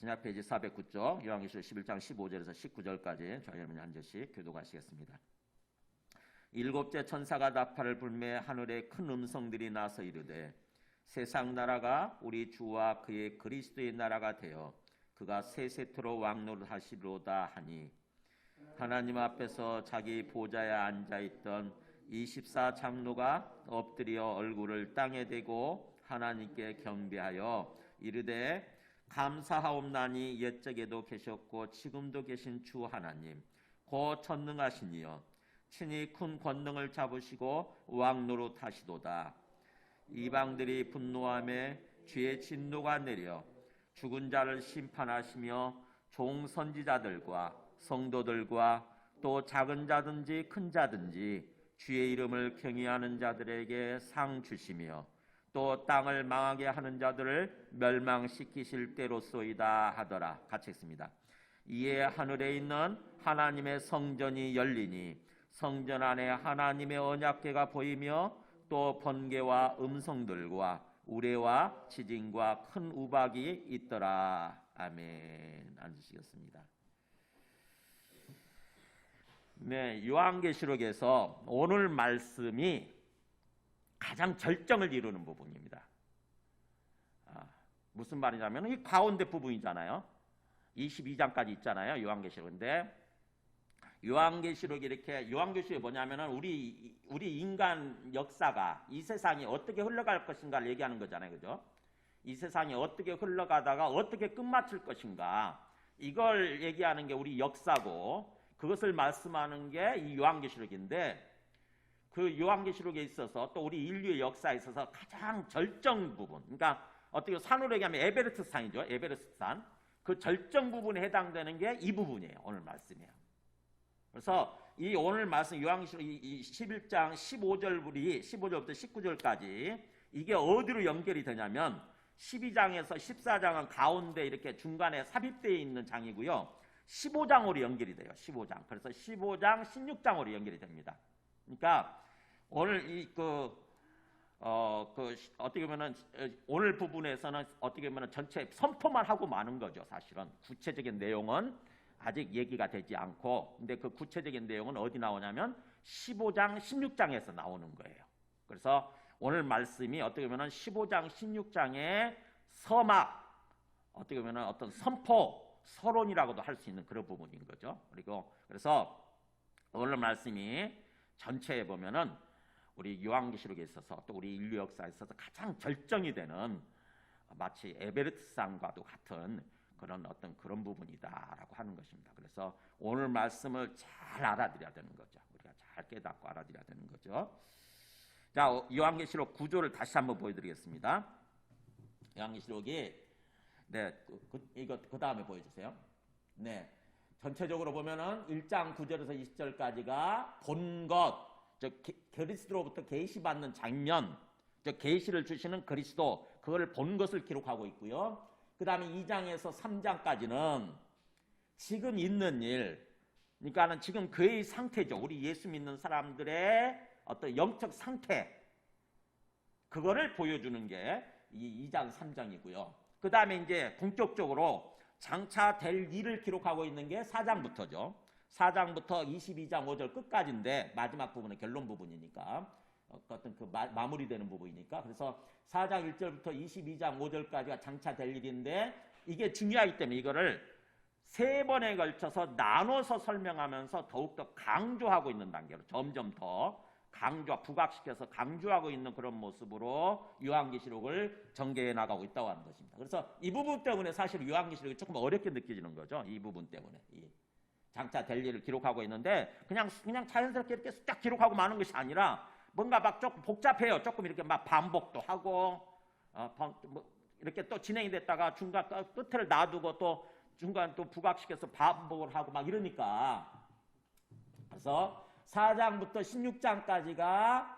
신약 페이지 409쪽 요한계시록 11장 15절에서 19절까지 저희 할머니 한 절씩 교독하시겠습니다. 일곱째 천사가 나팔을 불매 하늘에 큰 음성들이 나서 이르되 세상 나라가 우리 주와 그의 그리스도의 나라가 되어 그가 세세토록 왕노릇하시리로다 하니 하나님 앞에서 자기 보좌에 앉아있던 24장로가 엎드려 얼굴을 땅에 대고 하나님께 경배하여 이르되 감사하옵나니 옛적에도 계셨고 지금도 계신 주 하나님 곧 전능하시니여 친히 큰 권능을 잡으시고 왕노릇하시도다. 이방들이 분노하며 주의 진노가 내려 죽은 자를 심판하시며 종 선지자들과 성도들과 또 작은 자든지 큰 자든지 주의 이름을 경외하는 자들에게 상 주시며 또 땅을 망하게 하는 자들을 멸망시키실 때로소이다 하더라. 같이 읽습니다. 이에 하늘에 있는 하나님의 성전이 열리니 성전 안에 하나님의 언약궤가 보이며 또 번개와 음성들과 우레와 지진과 큰 우박이 있더라. 아멘. 앉으시겠습니다. 네, 요한계시록에서 오늘 말씀이 가장 절정을 이루는 부분입니다. 무슨 말이냐면 이 가운데 부분이잖아요. 22장까지 있잖아요. 요한계시록인데 요한계시록이 이렇게 요한계시록이 뭐냐면은 우리 인간 역사가 이 세상이 어떻게 흘러갈 것인가를 얘기하는 거잖아요. 그죠? 이 세상이 어떻게 흘러가다가 어떻게 끝마칠 것인가 이걸 얘기하는 게 우리 역사고 그것을 말씀하는 게 이 요한계시록인데 그 요한계시록에 있어서 또 우리 인류의 역사에 있어서 가장 절정 부분 그러니까 어떻게 산으로 얘기하면 에베레스트 산이죠. 에베레스트 산. 그 절정 부분에 해당되는 게 이 부분이에요. 오늘 말씀이에요. 그래서 이 오늘 말씀 요한계시록 이 11장 15절부터 19절까지 이게 어디로 연결이 되냐면 12장에서 14장은 가운데 이렇게 중간에 삽입되어 있는 장이고요. 15장으로 연결이 돼요. 15장. 그래서 15장, 16장으로 연결이 됩니다. 그러니까 오늘 어떻게 보면은 오늘 부분에서는 어떻게 보면은 전체 선포만 하고 마는 거죠. 사실은 구체적인 내용은 아직 얘기가 되지 않고 근데 그 구체적인 내용은 어디 나오냐면 15장, 16장에서 나오는 거예요. 그래서 오늘 말씀이 어떻게 보면은 15장, 16장의 서막 어떻게 보면은 어떤 선포, 서론이라고도 할 수 있는 그런 부분인 거죠. 그리고 그래서 오늘 말씀이 전체에 보면은 우리 요한계시록에 있어서 또 우리 인류 역사에 있어서 가장 절정이 되는 마치 에베레스트산과도 같은 그런 어떤 그런 부분이다라고 하는 것입니다. 그래서 오늘 말씀을 잘 알아들여야 되는 거죠. 우리가 잘 깨닫고 알아들여야 되는 거죠. 자, 요한계시록 구조를 다시 한번 보여드리겠습니다. 요한계시록이 이거 그 다음에 보여주세요. 네, 전체적으로 보면은 1장 9절에서 20절까지가 본 것, 그리스도로부터 계시받는 장면, 계시를 주시는 그리스도, 그걸 본 것을 기록하고 있고요. 그 다음에 2장에서 3장까지는 지금 있는 일, 그러니까는 지금 그의 상태죠. 우리 예수 믿는 사람들의 어떤 영적 상태, 그거를 보여주는 게 이 2장, 3장이고요. 그 다음에 이제 본격적으로 장차 될 일을 기록하고 있는 게 4장부터죠. 4장부터 22장 5절 끝까지인데 마지막 부분은 결론 부분이니까 어떤 그 마무리되는 부분이니까 그래서 4장 1절부터 22장 5절까지가 장차 될 일인데 이게 중요하기 때문에 이거를 3번에 걸쳐서 나눠서 설명하면서 더욱더 강조하고 있는 단계로 점점 더 부각시켜서 강조하고 있는 그런 모습으로 요한계시록을 전개해 나가고 있다고 하는 것입니다. 그래서 이 부분 때문에 사실 요한계시록이 조금 어렵게 느껴지는 거죠. 이 부분 때문에. 장차 될 일을 기록하고 있는데 그냥 자연스럽게 이렇게 딱 기록하고 마는 것이 아니라 뭔가 막 조금 복잡해요. 조금 이렇게 막 반복도 하고 이렇게 또 진행이 됐다가 중간 끝을 놔두고 또 중간 또 부각시켜서 반복을 하고 막 이러니까 그래서 4장부터 16장까지가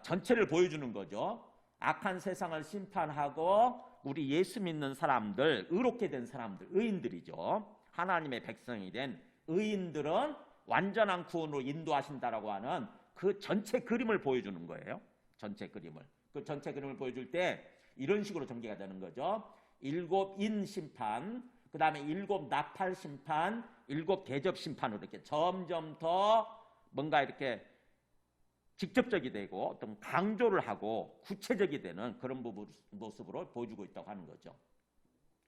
전체를 보여주는 거죠. 악한 세상을 심판하고 우리 예수 믿는 사람들, 의롭게 된 사람들, 의인들이죠. 하나님의 백성이 된 의인들은 완전한 구원으로 인도하신다라고 하는 그 전체 그림을 보여주는 거예요. 전체 그림을. 그 전체 그림을 보여줄 때 이런 식으로 전개가 되는 거죠. 7인 심판, 그 다음에 7 나팔 심판, 7 대접 심판으로 이렇게 점점 더 뭔가 이렇게 직접적이 되고 어떤 강조를 하고 구체적이 되는 그런 모습으로 보여주고 있다고 하는 거죠.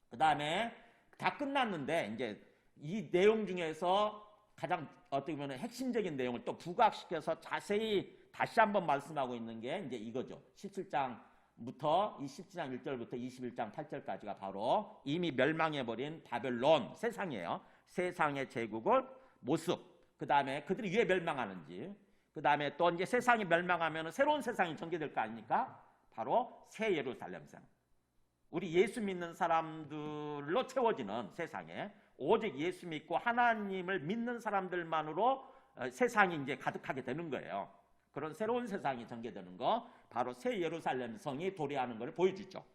그 다음에 다 끝났는데 이제 이 내용 중에서 가장 어떻게 보면 핵심적인 내용을 또 부각시켜서 자세히 다시 한번 말씀하고 있는 게 이제 이거죠. 17장부터 17장 1절부터 21장 8절까지가 바로 이미 멸망해버린 바벨론 세상이에요. 세상의 제국을 모습. 그 다음에 그들이 왜 멸망하는지. 그 다음에 또 이제 세상이 멸망하면 새로운 세상이 전개될 거 아닙니까? 바로 새 예루살렘상. 우리 예수 믿는 사람들로 채워지는 세상에 오직 예수 믿고 하나님을 믿는 사람들만으로 세상이 이제 가득하게 되는 거예요. 그런 새로운 세상이 전개되는 거 바로 새 예루살렘 성이 도래하는 것을 보여주죠.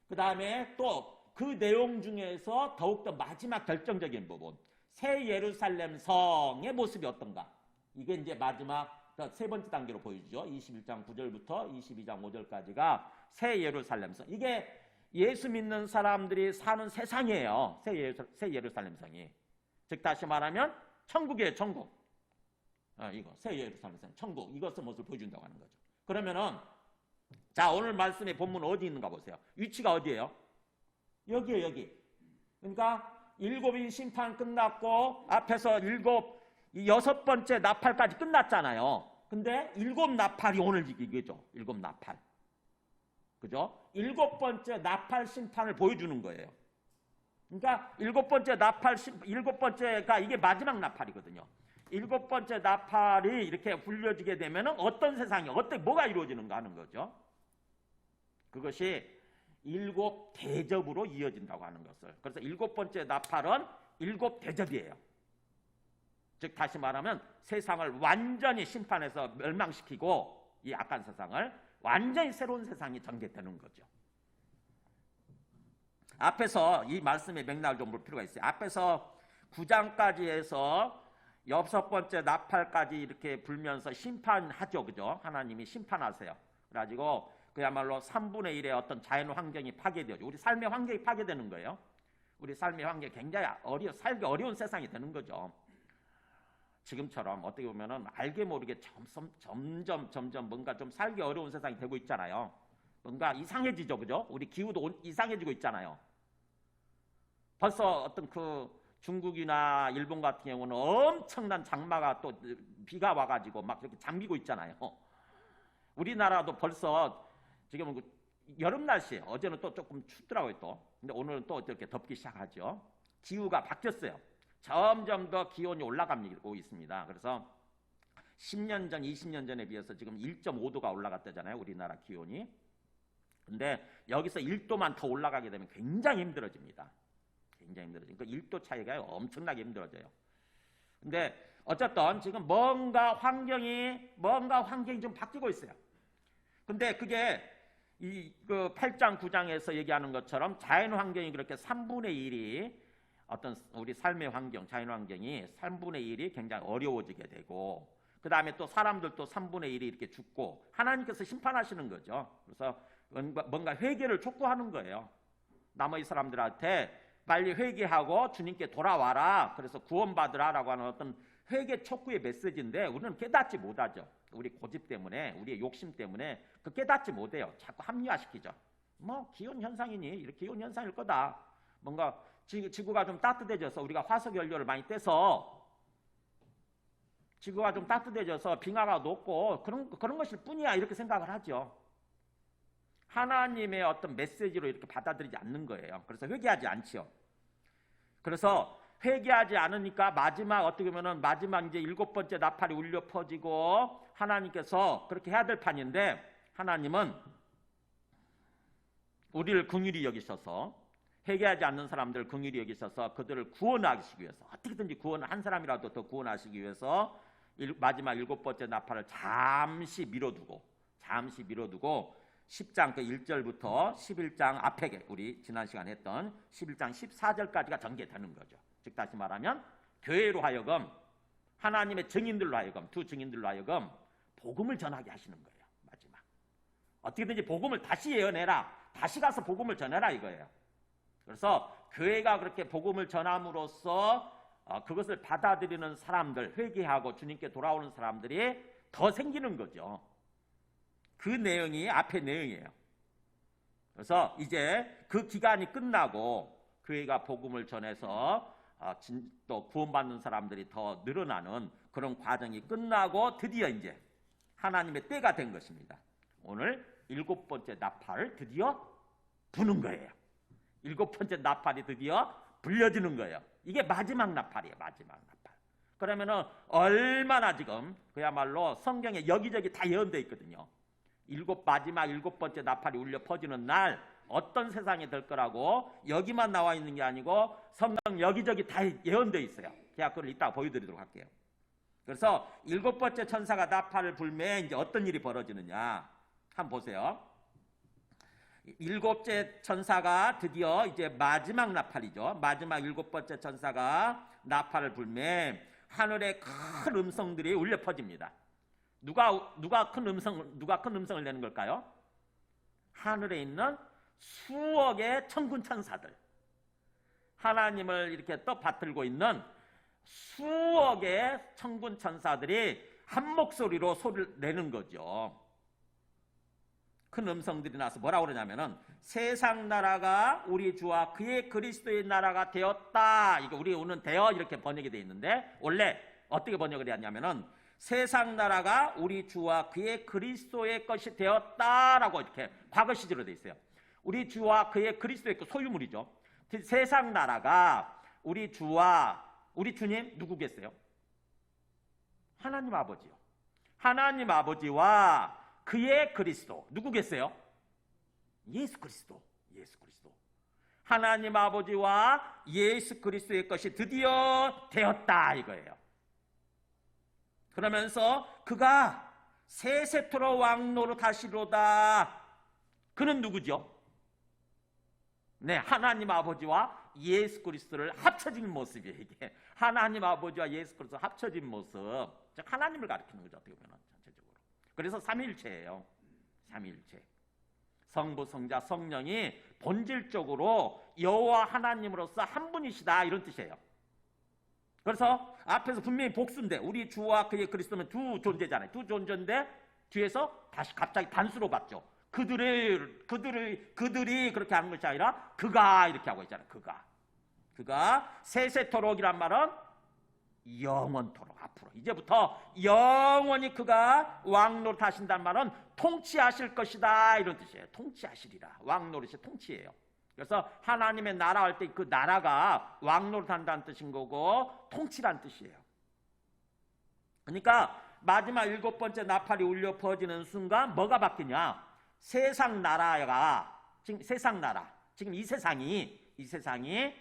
그 다음에 또 그 내용 중에서 더욱더 마지막 결정적인 부분 새 예루살렘 성의 모습이 어떤가 이게 이제 마지막 세 번째 단계로 보여주죠. 21장 9절부터 22장 5절까지가 새 예루살렘 성 이게 예수 믿는 사람들이 사는 세상이에요. 새 예루살렘 성이. 즉 다시 말하면 천국이에요. 천국. 이거 새 예루살렘 성 천국 이것의 모습을 보여준다고 하는 거죠. 그러면은 자 오늘 말씀의 본문 어디 있는가 보세요. 위치가 어디예요? 여기에요. 여기. 그러니까 7인 심판 끝났고 앞에서 6 번째 나팔까지 끝났잖아요. 근데 7 나팔이 오늘 이거죠. 7 나팔. 그죠? 7번째 나팔 심판을 보여주는 거예요. 그러니까 7번째가 이게 마지막 나팔이거든요. 7번째 나팔이 이렇게 불려지게 되면 어떤 세상이, 뭐가 이루어지는가 하는 거죠. 그것이 7 대접으로 이어진다고 하는 것을. 그래서 7번째 나팔은 7 대접이에요. 즉 다시 말하면 세상을 완전히 심판해서 멸망시키고 이 악한 세상을 완전히 새로운 세상이 전개되는 거죠. 앞에서 이 말씀의 맥락을 좀 볼 필요가 있어요. 앞에서 9장까지 해서 6번째 나팔까지 이렇게 불면서 심판하죠. 그죠? 하나님이 심판하세요. 그래가지고 그야말로 3분의 1의 어떤 자연 환경이 파괴되죠. 우리 삶의 환경이 파괴되는 거예요. 우리 삶의 환경이 굉장히 살기 어려운 세상이 되는 거죠. 지금처럼 어떻게 보면은 알게 모르게 점점 뭔가 좀 살기 어려운 세상이 되고 있잖아요. 뭔가 이상해지죠, 그죠? 우리 기후도 이상해지고 있잖아요. 벌써 어떤 그 중국이나 일본 같은 경우는 엄청난 장마가 또 비가 와가지고 막 이렇게 잠기고 있잖아요. 우리나라도 벌써 지금은 여름 날씨예요. 어제는 또 조금 춥더라고요 또. 근데 오늘은 또 이렇게 덥기 시작하죠. 기후가 바뀌었어요. 점점 더 기온이 올라가고 있습니다. 그래서 10년 전, 20년 전에 비해서 지금 1.5도가 올라갔다잖아요. 우리나라 기온이. 근데 여기서 1도만 더 올라가게 되면 굉장히 힘들어집니다. 굉장히 힘들어져요. 그러니까 1도 차이가 엄청나게 힘들어져요. 근데 어쨌든 지금 뭔가 환경이 좀 바뀌고 있어요. 근데 그게 그 8장, 9장에서 얘기하는 것처럼 자연 환경이 그렇게 3분의 1이 어떤 우리 삶의 환경, 자연 환경이 3분의 1이 굉장히 어려워지게 되고 그 다음에 또 사람들도 3분의 1이 이렇게 죽고 하나님께서 심판하시는 거죠. 그래서 뭔가 회개를 촉구하는 거예요. 나머지 사람들한테 빨리 회개하고 주님께 돌아와라. 그래서 구원받으라라고 하는 어떤 회개 촉구의 메시지인데 우리는 깨닫지 못하죠. 우리 고집 때문에, 우리의 욕심 때문에 그 깨닫지 못해요. 자꾸 합리화시키죠. 뭐 기온 현상이니 이렇게 기온 현상일 거다. 뭔가 지구가 좀 따뜻해져서 우리가 화석 연료를 많이 떼서 지구가 좀 따뜻해져서 빙하가 녹고 그런 것일 뿐이야 이렇게 생각을 하죠. 하나님의 어떤 메시지로 이렇게 받아들이지 않는 거예요. 그래서 회개하지 않지요. 그래서 회개하지 않으니까 어떻게 보면은 마지막 이제 7번째 나팔이 울려 퍼지고 하나님께서 그렇게 해야 될 판인데 하나님은 우리를 긍휼히 여기셔서 회개하지 않는 사람들을 긍휼히 여기셔서 그들을 구원하시기 위해서 어떻게든지 한 사람이라도 더 구원하시기 위해서 마지막 7번째 나팔을 잠시 미뤄두고 10장 그 1절부터 11장 앞에 우리 지난 시간에 했던 11장 14절까지가 전개되는 거죠. 즉 다시 말하면 교회로 하여금 하나님의 증인들로 하여금 두 증인들로 하여금 복음을 전하게 하시는 거예요. 마지막 어떻게든지 복음을 다시 예언해라. 다시 가서 복음을 전해라 이거예요. 그래서 교회가 그렇게 복음을 전함으로써 그것을 받아들이는 사람들, 회개하고 주님께 돌아오는 사람들이 더 생기는 거죠. 그 내용이 앞의 내용이에요. 그래서 이제 그 기간이 끝나고 교회가 복음을 전해서 또 구원받는 사람들이 더 늘어나는 그런 과정이 끝나고 드디어 이제 하나님의 때가 된 것입니다. 오늘 7번째 나팔을 드디어 부는 거예요. 7번째 나팔이 드디어 불려지는 거예요. 이게 마지막 나팔이에요. 마지막 나팔. 그러면은 얼마나 지금 그야말로 성경에 여기저기 다 예언되어 있거든요. 마지막 7번째 나팔이 울려 퍼지는 날 어떤 세상이 될 거라고 여기만 나와 있는 게 아니고 성경 여기저기 다 예언되어 있어요. 제가 그걸 이따가 보여드리도록 할게요. 그래서 7번째 천사가 나팔을 불면 이제 어떤 일이 벌어지느냐 한번 보세요. 7째 천사가 드디어 이제 마지막 나팔이죠. 마지막 7번째 천사가 나팔을 불면 하늘에 큰 음성들이 울려 퍼집니다. 누가 큰 음성을 내는 걸까요? 하늘에 있는 수억의 천군 천사들, 하나님을 이렇게 떠받들고 있는 수억의 천군 천사들이 한 목소리로 소리를 내는 거죠. 큰 음성들이 나서 뭐라고 그러냐면은 세상 나라가 우리 주와 그의 그리스도의 나라가 되었다. 이거 우리 오늘 되어 이렇게 번역이 되어 있는데 원래 어떻게 번역을 했냐면은 세상 나라가 우리 주와 그의 그리스도의 것이 되었다라고 이렇게 과거 시제로 되어 있어요. 우리 주와 그의 그리스도의 것, 소유물이죠. 세상 나라가 우리 주와 우리 주님 누구겠어요? 하나님 아버지요. 하나님 아버지와 그의 그리스도 누구겠어요? 예수 그리스도. 예수 그리스도. 하나님 아버지와 예수 그리스도의 것이 드디어 되었다 이거예요. 그러면서 그가 세세토록 왕노릇 하시로다. 그는 누구죠? 네, 하나님 아버지와 예수 그리스도를 합쳐진 모습이에요. 이게 하나님 아버지와 예수 그리스도 합쳐진 모습, 즉 하나님을 가리키는 거죠. 어떻게 보면 전체적으로. 그래서 삼위일체예요. 삼위일체. 성부, 성자, 성령이 본질적으로 여호와 하나님으로서 한 분이시다 이런 뜻이에요. 그래서 앞에서 분명히 복수인데 우리 주와 그의 그리스도는 두 존재잖아요. 두 존재인데 뒤에서 다시 갑자기 단수로 봤죠. 그들이 그렇게 하는 것이 아니라 그가 이렇게 하고 있잖아요. 그가 세세토록이란 말은 영원토록 앞으로 이제부터 영원히 그가 왕노릇 하신다는 말은 통치하실 것이다 이런 뜻이에요. 통치하시리라. 왕노릇이 통치예요. 그래서 하나님의 나라 할 때 그 나라가 왕노릇 한다는 뜻인 거고 통치란 뜻이에요. 그러니까 마지막 7번째 나팔이 울려 퍼지는 순간 뭐가 바뀌냐? 세상 나라가 지금 세상 나라, 지금 이 세상이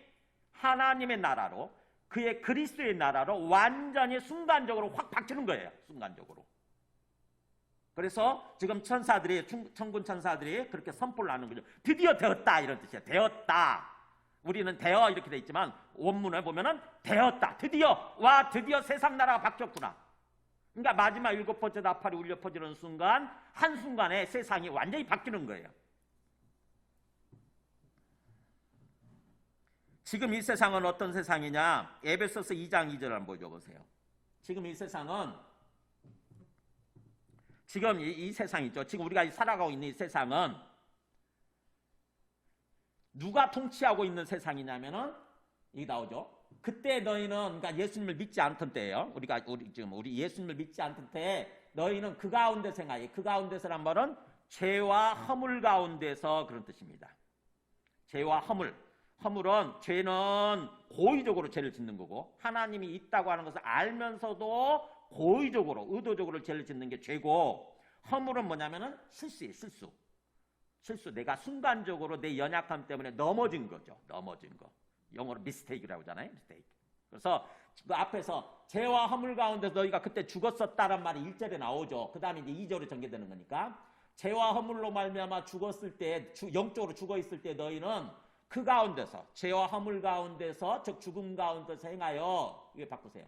하나님의 나라로 그의 그리스도의 나라로 완전히 순간적으로 확 바뀌는 거예요. 순간적으로. 그래서 지금 천사들이 천군 천사들이 그렇게 선포를 하는 거죠. 드디어 되었다 이런 뜻이에요. 되었다. 우리는 되어 이렇게 돼 있지만 원문을 보면은 되었다. 드디어 세상 나라가 바뀌었구나. 그러니까 마지막 7번째 나팔이 울려 퍼지는 순간 한순간에 세상이 완전히 바뀌는 거예요. 지금 이 세상은 어떤 세상이냐? 에베소서 2장 2절 한번 보여줘보세요. 지금 이 세상은 지금 이 세상이죠. 지금 우리가 살아가고 있는 이 세상은 누가 통치하고 있는 세상이냐면은 이게 나오죠. 그때 너희는 그러니까 예수님을 믿지 않던 때예요. 우리 예수님을 믿지 않던 때에 너희는 그 가운데 생활해. 그 가운데서란 말은 죄와 허물 가운데서 그런 뜻입니다. 죄와 허물. 허물은 죄는 고의적으로 죄를 짓는 거고 하나님이 있다고 하는 것을 알면서도 고의적으로 의도적으로 죄를 짓는 게 죄고 허물은 뭐냐면은 실수예요. 실수. 내가 순간적으로 내 연약함 때문에 넘어진 거죠. 넘어진 거. 영어로 mistake라고 하잖아요. mistake. 그래서 그 앞에서 죄와 허물 가운데서 너희가 그때 죽었었다란 말이 1절에 나오죠. 그 다음에 이제 2절에 전개되는 거니까 죄와 허물로 말미암아 죽었을 때 영적으로 죽어 있을 때 너희는 그 가운데서 죄와 허물 가운데서 즉 죽음 가운데서 행하여 이게 바꾸세요.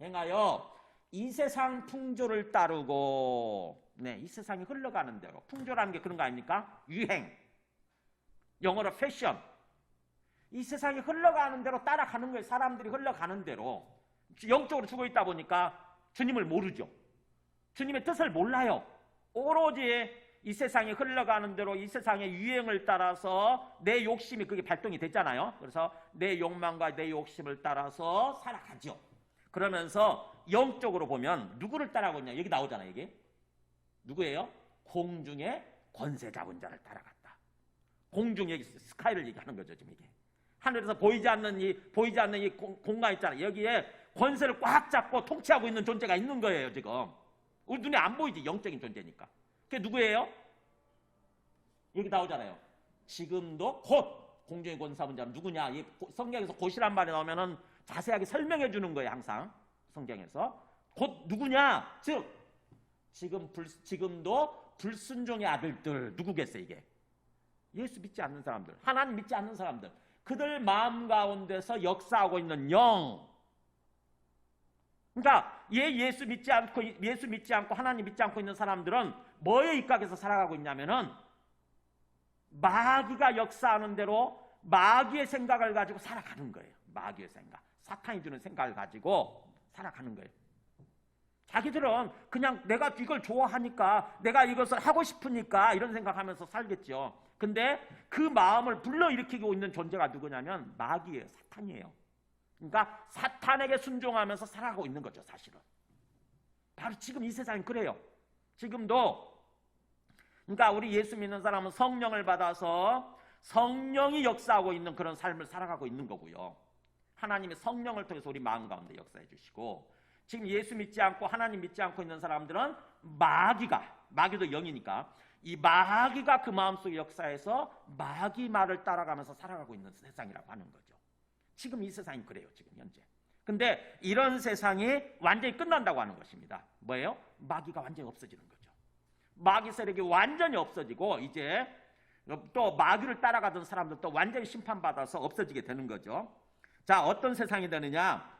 행하여 이 세상 풍조를 따르고 이 세상이 흘러가는 대로 풍조라는 게 그런 거 아닙니까? 유행. 영어로 패션. 이 세상이 흘러가는 대로 따라가는 거예요. 사람들이 흘러가는 대로. 영적으로 죽어 있다 보니까 주님을 모르죠. 주님의 뜻을 몰라요. 오로지 이 세상이 흘러가는 대로 이 세상의 유행을 따라서 내 욕심이 그게 발동이 됐잖아요. 그래서 내 욕망과 내 욕심을 따라서 살아가죠. 그러면서 영적으로 보면 누구를 따라가고 있냐. 여기 나오잖아요. 이게 누구예요? 공중의 권세 잡은 자를 따라갔다. 공중 여기 스카이를 얘기하는 거죠. 지금 이게 하늘에서 보이지 않는 이 공간 있잖아요. 여기에 권세를 꽉 잡고 통치하고 있는 존재가 있는 거예요. 지금 우리 눈에 안 보이지. 영적인 존재니까. 그게 누구예요? 여기 나오잖아요. 지금도 곧 공중의 권세 잡은 자는 누구냐. 이 성경에서 곧이란 말이 나오면은 자세하게 설명해 주는 거예요. 항상 성경에서 곧 누구냐. 즉 지금도 불순종의 아들들 누구겠어요? 이게 예수 믿지 않는 사람들, 하나님 믿지 않는 사람들, 그들 마음 가운데서 역사하고 있는 영. 그러니까 예수 믿지 않고 하나님 믿지 않고 있는 사람들은 뭐에 입각해서 살아가고 있냐면은 마귀가 역사하는 대로 마귀의 생각을 가지고 살아가는 거예요. 마귀의 생각, 사탄이 주는 생각을 가지고 살아가는 거예요. 자기들은 그냥 내가 이걸 좋아하니까, 내가 이것을 하고 싶으니까 이런 생각하면서 살겠죠. 근데 그 마음을 불러일으키고 있는 존재가 누구냐면 마귀예요. 사탄이에요. 그러니까 사탄에게 순종하면서 살아가고 있는 거죠. 사실은 바로 지금 이 세상이 그래요. 지금도. 그러니까 우리 예수 믿는 사람은 성령을 받아서 성령이 역사하고 있는 그런 삶을 살아가고 있는 거고요. 하나님의 성령을 통해서 우리 마음 가운데 역사해 주시고, 지금 예수 믿지 않고 하나님 믿지 않고 있는 사람들은 마귀도 영이니까 이 마귀가 그 마음속에 역사해서 마귀 말을 따라가면서 살아가고 있는 세상이라고 하는 거죠. 지금 이 세상이 그래요. 지금 현재. 근데 이런 세상이 완전히 끝난다고 하는 것입니다. 뭐예요? 마귀가 완전히 없어지는 거죠. 마귀 세력이 완전히 없어지고 이제 또 마귀를 따라가던 사람들도 완전히 심판받아서 없어지게 되는 거죠. 자, 어떤 세상이 되느냐?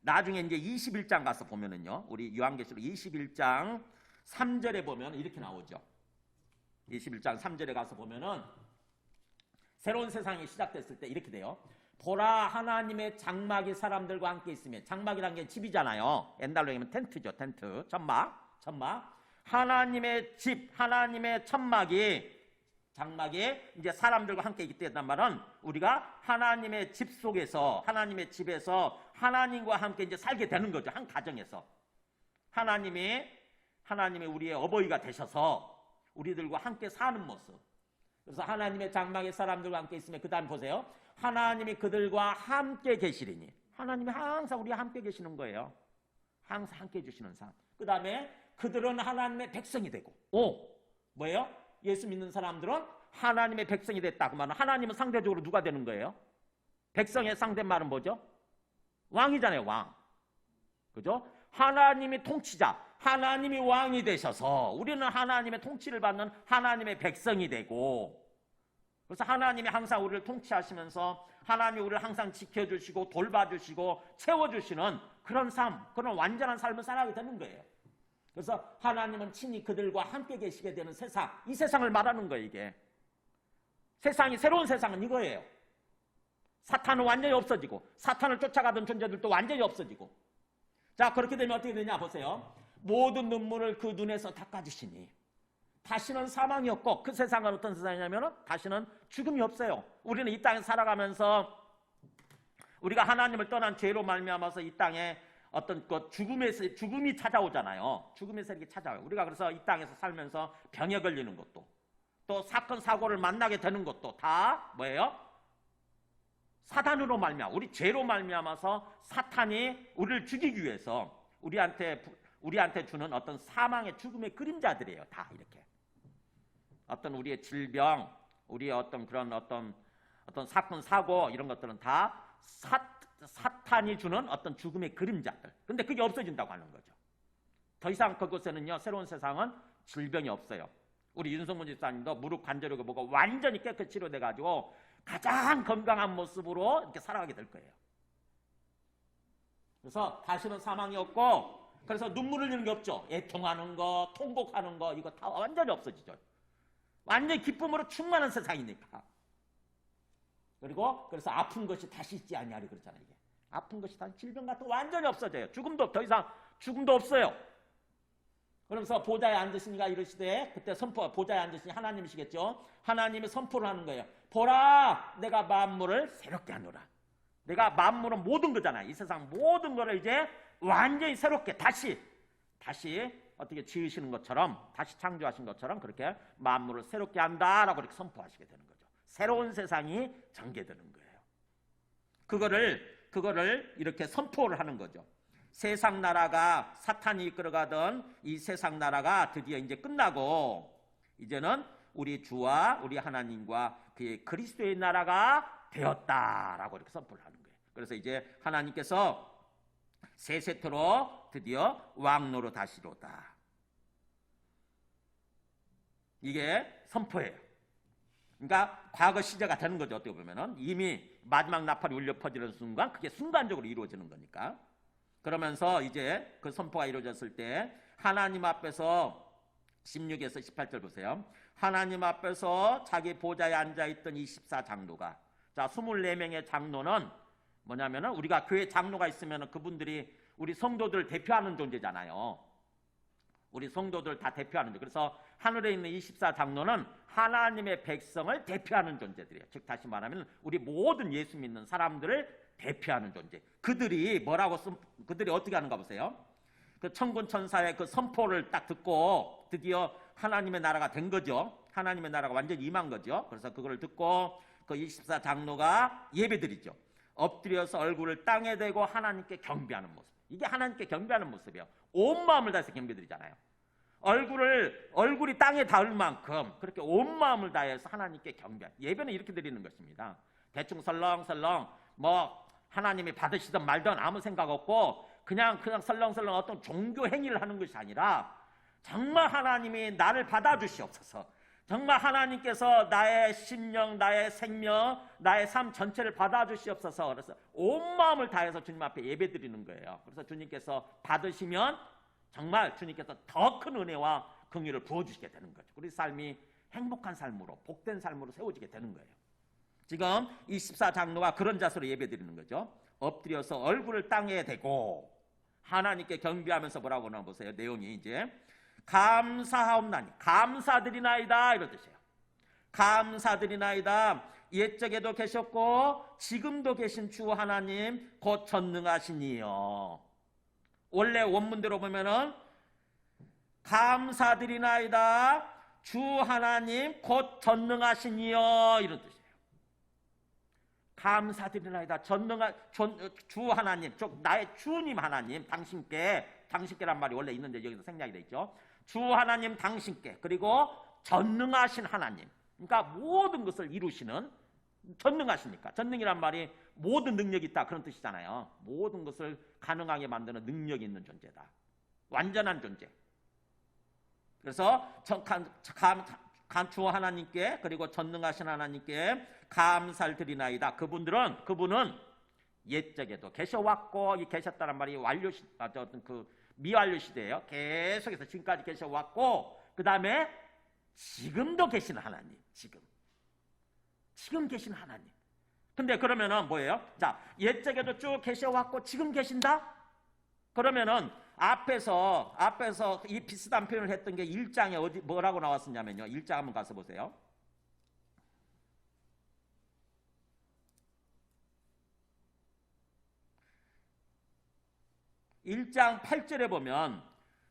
나중에 이제 21장 가서 보면은요. 우리 요한계시록 21장 3절에 보면 이렇게 나오죠. 21장 3절에 가서 보면은 새로운 세상이 시작됐을 때 이렇게 돼요. 보라, 하나님의 장막이 사람들과 함께 있으며, 장막이라는 게 집이잖아요. 옛날로 얘기하면 텐트죠. 텐트, 천막. 하나님의 집, 하나님의 장막이 이제 사람들과 함께 있게 된단 말은 우리가 하나님의 집 속에서, 하나님의 집에서 하나님과 함께 이제 살게 되는 거죠. 한 가정에서 하나님이 우리의 어버이가 되셔서 우리들과 함께 사는 모습. 그래서 하나님의 장막에 사람들과 함께 있으면, 그 다음 보세요. 하나님이 그들과 함께 계시리니. 하나님이 항상 우리와 함께 계시는 거예요. 항상 함께 해주시는 삶. 그 다음에 그들은 하나님의 백성이 되고. 뭐예요? 예수 믿는 사람들은 하나님의 백성이 됐다. 그 말은 하나님은 상대적으로 누가 되는 거예요? 백성의 상대말은 뭐죠? 왕이잖아요. 왕. 그죠? 하나님이 통치자, 하나님이 왕이 되셔서 우리는 하나님의 통치를 받는 하나님의 백성이 되고, 그래서 하나님이 항상 우리를 통치하시면서 하나님이 우리를 항상 지켜주시고 돌봐주시고 채워주시는 그런 삶, 그런 완전한 삶을 살아가게 되는 거예요. 그래서 하나님은 친히 그들과 함께 계시게 되는 세상, 이 세상을 말하는 거예요. 이게 세상이, 새로운 세상은 이거예요. 사탄은 완전히 없어지고, 사탄을 쫓아가던 존재들도 완전히 없어지고. 자, 그렇게 되면 어떻게 되냐 보세요. 모든 눈물을 그 눈에서 닦아주시니 다시는 사망이 없고, 그 세상은 어떤 세상이냐면 다시는 죽음이 없어요. 우리는 이 땅에 살아가면서 우리가 하나님을 떠난 죄로 말미암아서 이 땅에 어떤 죽음이 찾아오잖아요. 죽음의 세력이 찾아와요. 우리가 그래서 이 땅에서 살면서 병에 걸리는 것도, 또 사건 사고를 만나게 되는 것도 다 뭐예요? 사단으로 말미암아, 우리 죄로 말미암아서 사탄이 우리를 죽이기 위해서 우리한테 주는 어떤 사망의 죽음의 그림자들이에요. 다 이렇게 어떤 우리의 질병, 우리의 어떤 그런 어떤 사건 사고, 이런 것들은 다 사탄이 주는 어떤 죽음의 그림자들. 근데 그게 없어진다고 하는 거죠. 더 이상 그곳에는요, 새로운 세상은 질병이 없어요. 우리 윤성문 집사님도 무릎 관절염을 보고 완전히 깨끗이 치료돼 가지고 가장 건강한 모습으로 이렇게 살아가게 될 거예요. 그래서 다시는 사망이 없고, 그래서 눈물 흘리는 게 없죠. 애통하는 거, 통곡하는 거, 이거 다 완전히 없어지죠. 완전히 기쁨으로 충만한 세상이니까. 그리고 그래서 아픈 것이 다시 있지 아니하리 그렇잖아요. 이게 아픈 것이 다시 질병 같은 거 완전히 없어져요. 죽음도 더 이상 죽음도 없어요. 그러면서 보좌에 앉으시니가 이러시되, 그때 선포, 보좌에 앉으시니 하나님이시겠죠. 하나님이 선포를 하는 거예요. 보라, 내가 만물을 새롭게 하노라. 내가 만물은 모든 거잖아요. 이 세상 모든 거를 이제 완전히 새롭게 다시 어떻게 지으시는 것처럼, 다시 창조하신 것처럼 그렇게 만물을 새롭게 한다라고 이렇게 선포하시게 되는 거죠. 새로운 세상이 전개되는 거예요. 그거를 이렇게 선포를 하는 거죠. 세상 나라가, 사탄이 이끌어가던 이 세상 나라가 드디어 이제 끝나고 이제는 우리 주와 우리 하나님과 그의 그리스도의 나라가 되었다라고 이렇게 선포를 하는 거예요. 그래서 이제 하나님께서 새 세토로 드디어 왕노로 다시로다. 이게 선포예요. 그러니까 과거 시제가 되는 거죠. 어떻게 보면은 이미 마지막 나팔이 울려 퍼지는 순간 그게 순간적으로 이루어지는 거니까. 그러면서 이제 그 선포가 이루어졌을 때 하나님 앞에서 16에서 18절 보세요. 하나님 앞에서 자기 보좌에 앉아있던 이 14장로가, 자 24명의 장로는 뭐냐면은 우리가 교회 장로가 있으면 그분들이 우리 성도들을 대표하는 존재잖아요. 우리 성도들 다 대표하는 존재. 그래서 하늘에 있는 24장로는 하나님의 백성을 대표하는 존재들이에요. 즉 다시 말하면 우리 모든 예수 믿는 사람들을 대표하는 존재. 그들이 그들이 어떻게 하는가 보세요. 그 천군 천사의 그 선포를 딱 듣고 드디어 하나님의 나라가 된 거죠. 하나님의 나라가 완전히 임한 거죠. 그래서 그걸 듣고 그 24장로가 예배드리죠. 엎드려서 얼굴을 땅에 대고 하나님께 경배하는 모습. 이게 하나님께 경배하는 모습이에요. 온 마음을 다해서 경배드리잖아요. 얼굴이 땅에 닿을 만큼 그렇게 온 마음을 다해서 하나님께 경배. 예배는 이렇게 드리는 것입니다. 대충 설렁설렁 뭐 하나님이 받으시든 말든 아무 생각 없고 그냥 설렁설렁 어떤 종교 행위를 하는 것이 아니라 정말 하나님이 나를 받아주시옵소서. 정말 하나님께서 나의 심령, 나의 생명, 나의 삶 전체를 받아주시옵소서. 그래서 온 마음을 다해서 주님 앞에 예배드리는 거예요. 그래서 주님께서 받으시면 정말 주님께서 더 큰 은혜와 긍휼을 부어주시게 되는 거죠. 우리 삶이 행복한 삶으로, 복된 삶으로 세워지게 되는 거예요. 지금 이 14장로가 그런 자세로 예배드리는 거죠. 엎드려서 얼굴을 땅에 대고 하나님께 경배하면서 뭐라고 하나 보세요. 내용이 이제 감사하옵나니, 감사드리나이다 이런 뜻이에요. 감사드리나이다. 옛적에도 계셨고 지금도 계신 주 하나님 곧 전능하시니요. 원래 원문대로 보면은 감사드리나이다 주 하나님 곧 전능하시니요 이런 뜻이에요. 감사드리나이다 주 하나님, 즉 나의 주님 하나님, 당신께란 말이 원래 있는데 여기서 생략이 돼 있죠. 주 하나님 당신께, 그리고 전능하신 하나님, 그러니까 모든 것을 이루시는, 전능하시니까 전능이란 말이 모든 능력이 있다 그런 뜻이잖아요. 모든 것을 가능하게 만드는 능력이 있는 존재다. 완전한 존재. 그래서 주 하나님께, 그리고 전능하신 하나님께 감사를 드리나이다. 그분은 옛적에도 계셔왔고, 이 계셨다는 말이 미완료 시대예요. 계속해서 지금까지 계셔왔고, 그 다음에 지금도 계시는 하나님. 지금 계신 하나님. 근데 그러면은 뭐예요? 자, 옛적에도 쭉 계셔왔고 지금 계신다? 그러면은 앞에서 이 비슷한 표현을 했던 게 1장에 뭐라고 나왔었냐면요. 1장 한번 가서 보세요. 1장 8절에 보면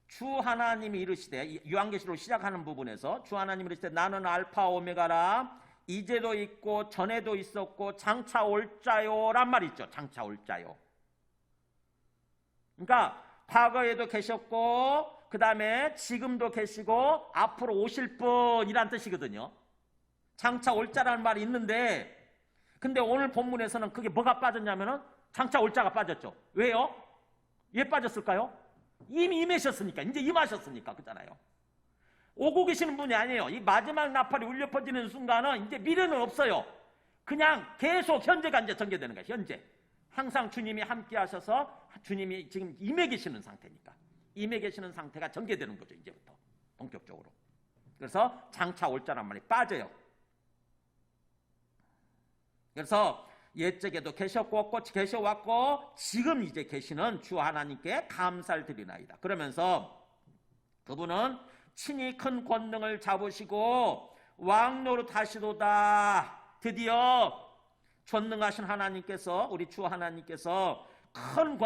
주 하나님이 이르시되, 요한계시록 시작하는 부분에서 주 하나님이 이르시되 나는 알파 오메가라, 이제도 있고 전에도 있었고 장차 올 자요란 말이 있죠. 장차 올 자요. 그러니까 과거에도 계셨고 그 다음에 지금도 계시고 앞으로 오실 분이란 뜻이거든요. 장차 올 자라는 말이 있는데, 근데 오늘 본문에서는 그게 뭐가 빠졌냐면은 장차 올 자가 빠졌죠. 왜요? 왜 빠졌을까요? 이미 임하셨으니까, 이제 임하셨으니까, 그잖아요. 오고 계시는 분이 아니에요. 이 마지막 나팔이 울려 퍼지는 순간은 이제 미래는 없어요. 그냥 계속 현재가 이제 전개되는 거예요. 현재. 항상 주님이 함께 하셔서 주님이 지금 임해 계시는 상태니까. 임해 계시는 상태가 전개되는 거죠. 이제부터 본격적으로. 그래서 장차 올 자란 말이 빠져요. 그래서 옛적에도 계셨고 꽃이 계셔왔고 지금 이제 계시는 주 하나님께 감사를 드리나이다. 그러면서 그분은 친히 큰 권능을 잡으시고 왕노릇 하시도다. 드디어 전능하신 하나님께서, 우리 주 하나님께서 큰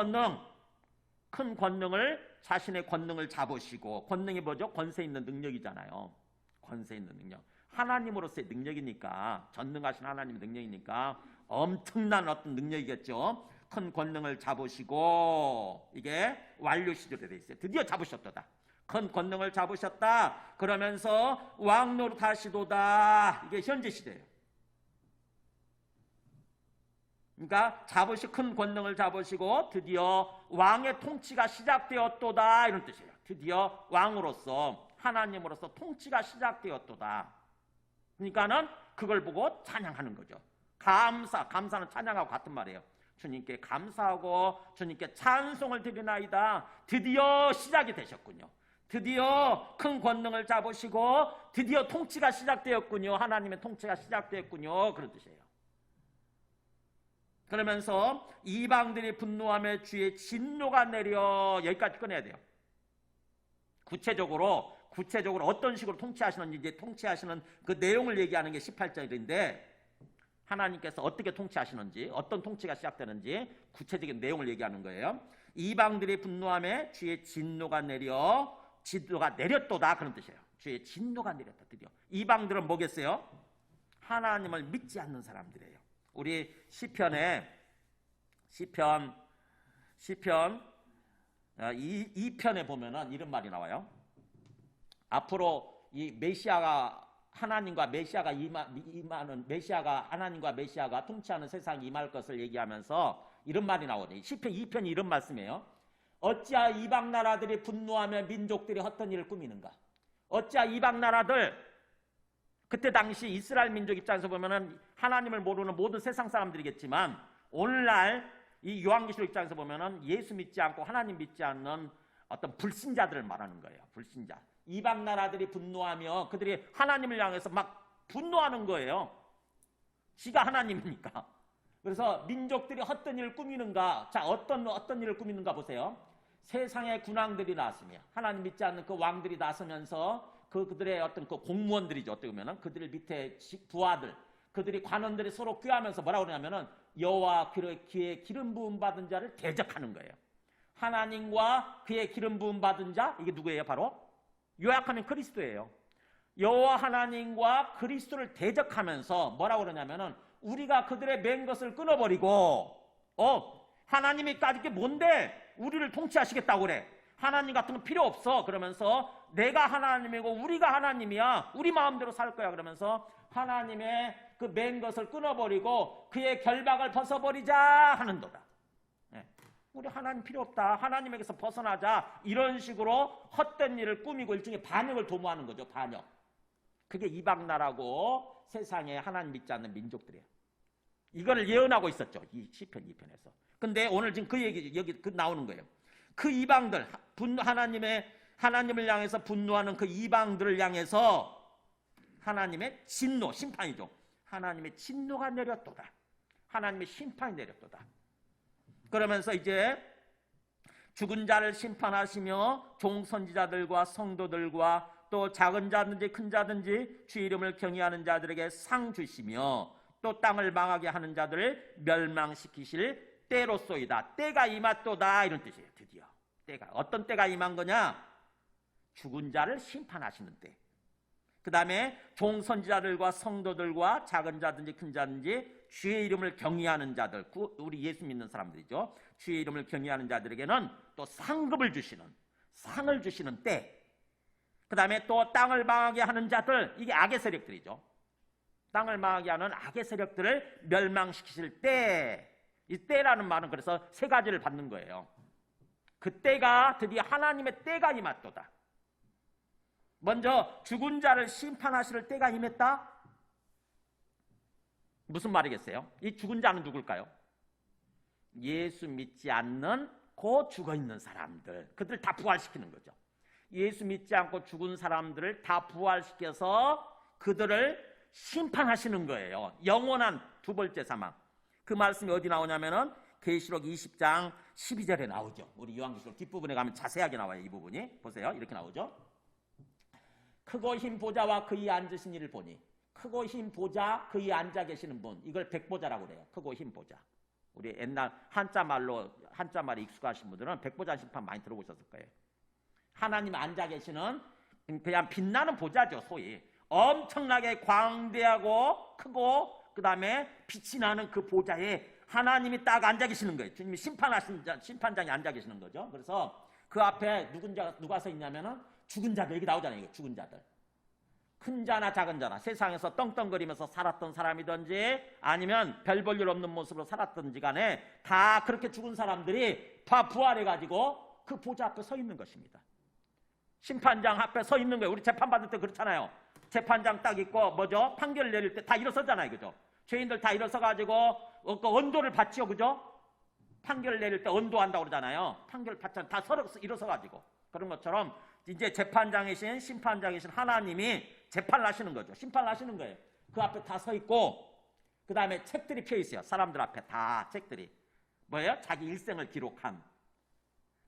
권능을, 자신의 권능을 잡으시고, 권능이 뭐죠? 권세 있는 능력이잖아요. 권세 있는 능력. 하나님으로서의 능력이니까, 전능하신 하나님의 능력이니까 엄청난 어떤 능력이겠죠. 큰 권능을 잡으시고, 이게 완료 시절에 돼 있어요. 드디어 잡으셨도다. 큰 권능을 잡으셨다. 그러면서 왕노릇 하시도다. 이게 현재 시대예요. 그러니까 큰 권능을 잡으시고 드디어 왕의 통치가 시작되었도다, 이런 뜻이에요. 드디어 왕으로서, 하나님으로서 통치가 시작되었도다. 그러니까는 그걸 보고 찬양하는 거죠. 감사는 찬양하고 같은 말이에요. 주님께 감사하고 주님께 찬송을 드리나이다. 드디어 시작이 되셨군요. 드디어 큰 권능을 잡으시고 드디어 통치가 시작되었군요. 하나님의 통치가 시작되었군요. 그런 뜻이에요. 그러면서 이방들이 분노하며 주의 진노가 내려, 여기까지 꺼내야 돼요. 구체적으로 어떤 식으로 통치하시는지, 이제 통치하시는 그 내용을 얘기하는 게 18절인데 하나님께서 어떻게 통치하시는지, 어떤 통치가 시작되는지 구체적인 내용을 얘기하는 거예요. 이방들이 분노하며 주의 진노가 내렸도다, 그런 뜻이에요. 주의 진노가 내렸다. 드디어 이방들은 뭐겠어요? 하나님을 믿지 않는 사람들이에요. 우리 시편 2편에 보면은 이런 말이 나와요. 앞으로 이 메시아가 하나님과 메시아가 통치하는 세상이 임할 것을 얘기하면서 이런 말이 나오네. 시편 2편이 이런 말씀이에요. 어찌하여 이방 나라들이 분노하며 민족들이 헛된 일을 꾸미는가? 어찌하여 이방 나라들, 그때 당시 이스라엘 민족 입장에서 보면은 하나님을 모르는 모든 세상 사람들이겠지만, 오늘날 이 요한계시록 입장에서 보면은 예수 믿지 않고 하나님 믿지 않는 어떤 불신자들을 말하는 거예요. 불신자. 이방 나라들이 분노하며 그들이 하나님을 향해서 막 분노하는 거예요. 지가 하나님이니까. 그래서 민족들이 헛된 일을 꾸미는가? 자, 어떤 일을 꾸미는가 보세요. 세상의 군왕들이 나서며, 하나님 믿지 않는 그 왕들이 나서면서 그들의 어떤 그 공무원들이죠. 어떻게 보면은 그들 밑에 부하들, 그들이 관원들이 서로 꾀하면서 뭐라고 그러냐면은 여호와 그의 기름 부음 받은 자를 대적하는 거예요. 하나님과 그의 기름 부음 받은 자, 이게 누구예요? 바로 요약하면 그리스도예요. 여호와 하나님과 그리스도를 대적하면서 뭐라고 그러냐면은 우리가 그들의 맨 것을 끊어버리고, 하나님이 까짓 게 뭔데 우리를 통치하시겠다고 그래. 하나님 같은 건 필요 없어. 그러면서 내가 하나님이고 우리가 하나님이야. 우리 마음대로 살 거야. 그러면서 하나님의 그 맨 것을 끊어버리고 그의 결박을 벗어버리자 하는도다. 우리 하나님 필요 없다. 하나님에게서 벗어나자. 이런 식으로 헛된 일을 꾸미고 일종의 반역을 도모하는 거죠. 반역. 그게 이방 나라고 세상에 하나님 믿지 않는 민족들이에요. 이거를 예언하고 있었죠. 이 시편 2편에서. 근데 오늘 지금 그 얘기 여기 나오는 거예요. 그 이방들, 하나님을 향해서 분노하는 그 이방들을 향해서 하나님의 진노, 심판이죠. 하나님의 진노가 내렸도다. 하나님의 심판이 내렸도다. 그러면서 이제 죽은 자를 심판하시며 종선지자들과 성도들과 또 작은 자든지 큰 자든지 주의 이름을 경외하는 자들에게 상 주시며 또 땅을 망하게 하는 자들을 멸망시키실 때로소이다. 때가 임했도다, 이런 뜻이에요. 드디어 때가, 어떤 때가 임한 거냐? 죽은 자를 심판하시는 때. 그 다음에 종선지자들과 성도들과 작은 자든지 큰 자든지 주의 이름을 경외하는 자들, 우리 예수 믿는 사람들이죠. 주의 이름을 경외하는 자들에게는 또 상급을 주시는, 상을 주시는 때. 그 다음에 또 땅을 망하게 하는 자들, 이게 악의 세력들이죠. 땅을 망하게 하는 악의 세력들을 멸망시키실 때. 이 때라는 말은 그래서 세 가지를 받는 거예요. 그 때가, 드디어 하나님의 때가 임했도다. 먼저 죽은 자를 심판하실 때가 임했다. 무슨 말이겠어요? 이 죽은 자는 누굴까요? 예수 믿지 않는 그 죽어있는 사람들, 그들 다 부활시키는 거죠. 예수 믿지 않고 죽은 사람들을 다 부활시켜서 그들을 심판하시는 거예요. 영원한 두 번째 사망. 그 말씀이 어디 나오냐면은 계시록 20장 12절에 나오죠. 우리 요한계시록 뒷부분에 가면 자세하게 나와요. 이 부분이. 보세요. 이렇게 나오죠. 크고 흰 보좌와 그의 앉으신 이를 보니. 크고 흰 보좌, 그의 앉아 계시는 분. 이걸 백보좌라고 그래요. 크고 흰 보좌. 우리 옛날 한자말에 익숙하신 분들은 백보좌 심판 많이 들어보셨을 거예요. 하나님 앉아 계시는 그냥 빛나는 보좌죠. 소위. 엄청나게 광대하고 크고 그 다음에 빛이 나는 그 보좌에 하나님이 딱 앉아 계시는 거예요. 주님이 심판장에 앉아 계시는 거죠. 그래서 그 앞에 누가 서 있냐면은 죽은 자들, 여기 나오잖아요. 죽은 자들. 큰 자나 작은 자나 세상에서 떵떵거리면서 살았던 사람이든지 아니면 별 볼 일 없는 모습으로 살았든지 간에 다 그렇게 죽은 사람들이 다 부활해가지고 그 보좌 앞에 서 있는 것입니다. 심판장 앞에 서 있는 거예요. 우리 재판받을 때 그렇잖아요. 재판장 딱 있고 뭐죠? 판결 내릴 때 다 일어서잖아요. 그죠? 죄인들 다 일어서가지고 그 언도를 받죠. 그죠? 판결 내릴 때 언도한다고 그러잖아요. 판결 받잖아요. 다 일어서가지고. 그런 것처럼 이제 재판장이신 심판장이신 하나님이 재판을 하시는 거죠. 심판을 하시는 거예요. 그 앞에 다 서 있고 그 다음에 책들이 펴 있어요. 사람들 앞에 다 책들이. 뭐예요? 자기 일생을 기록한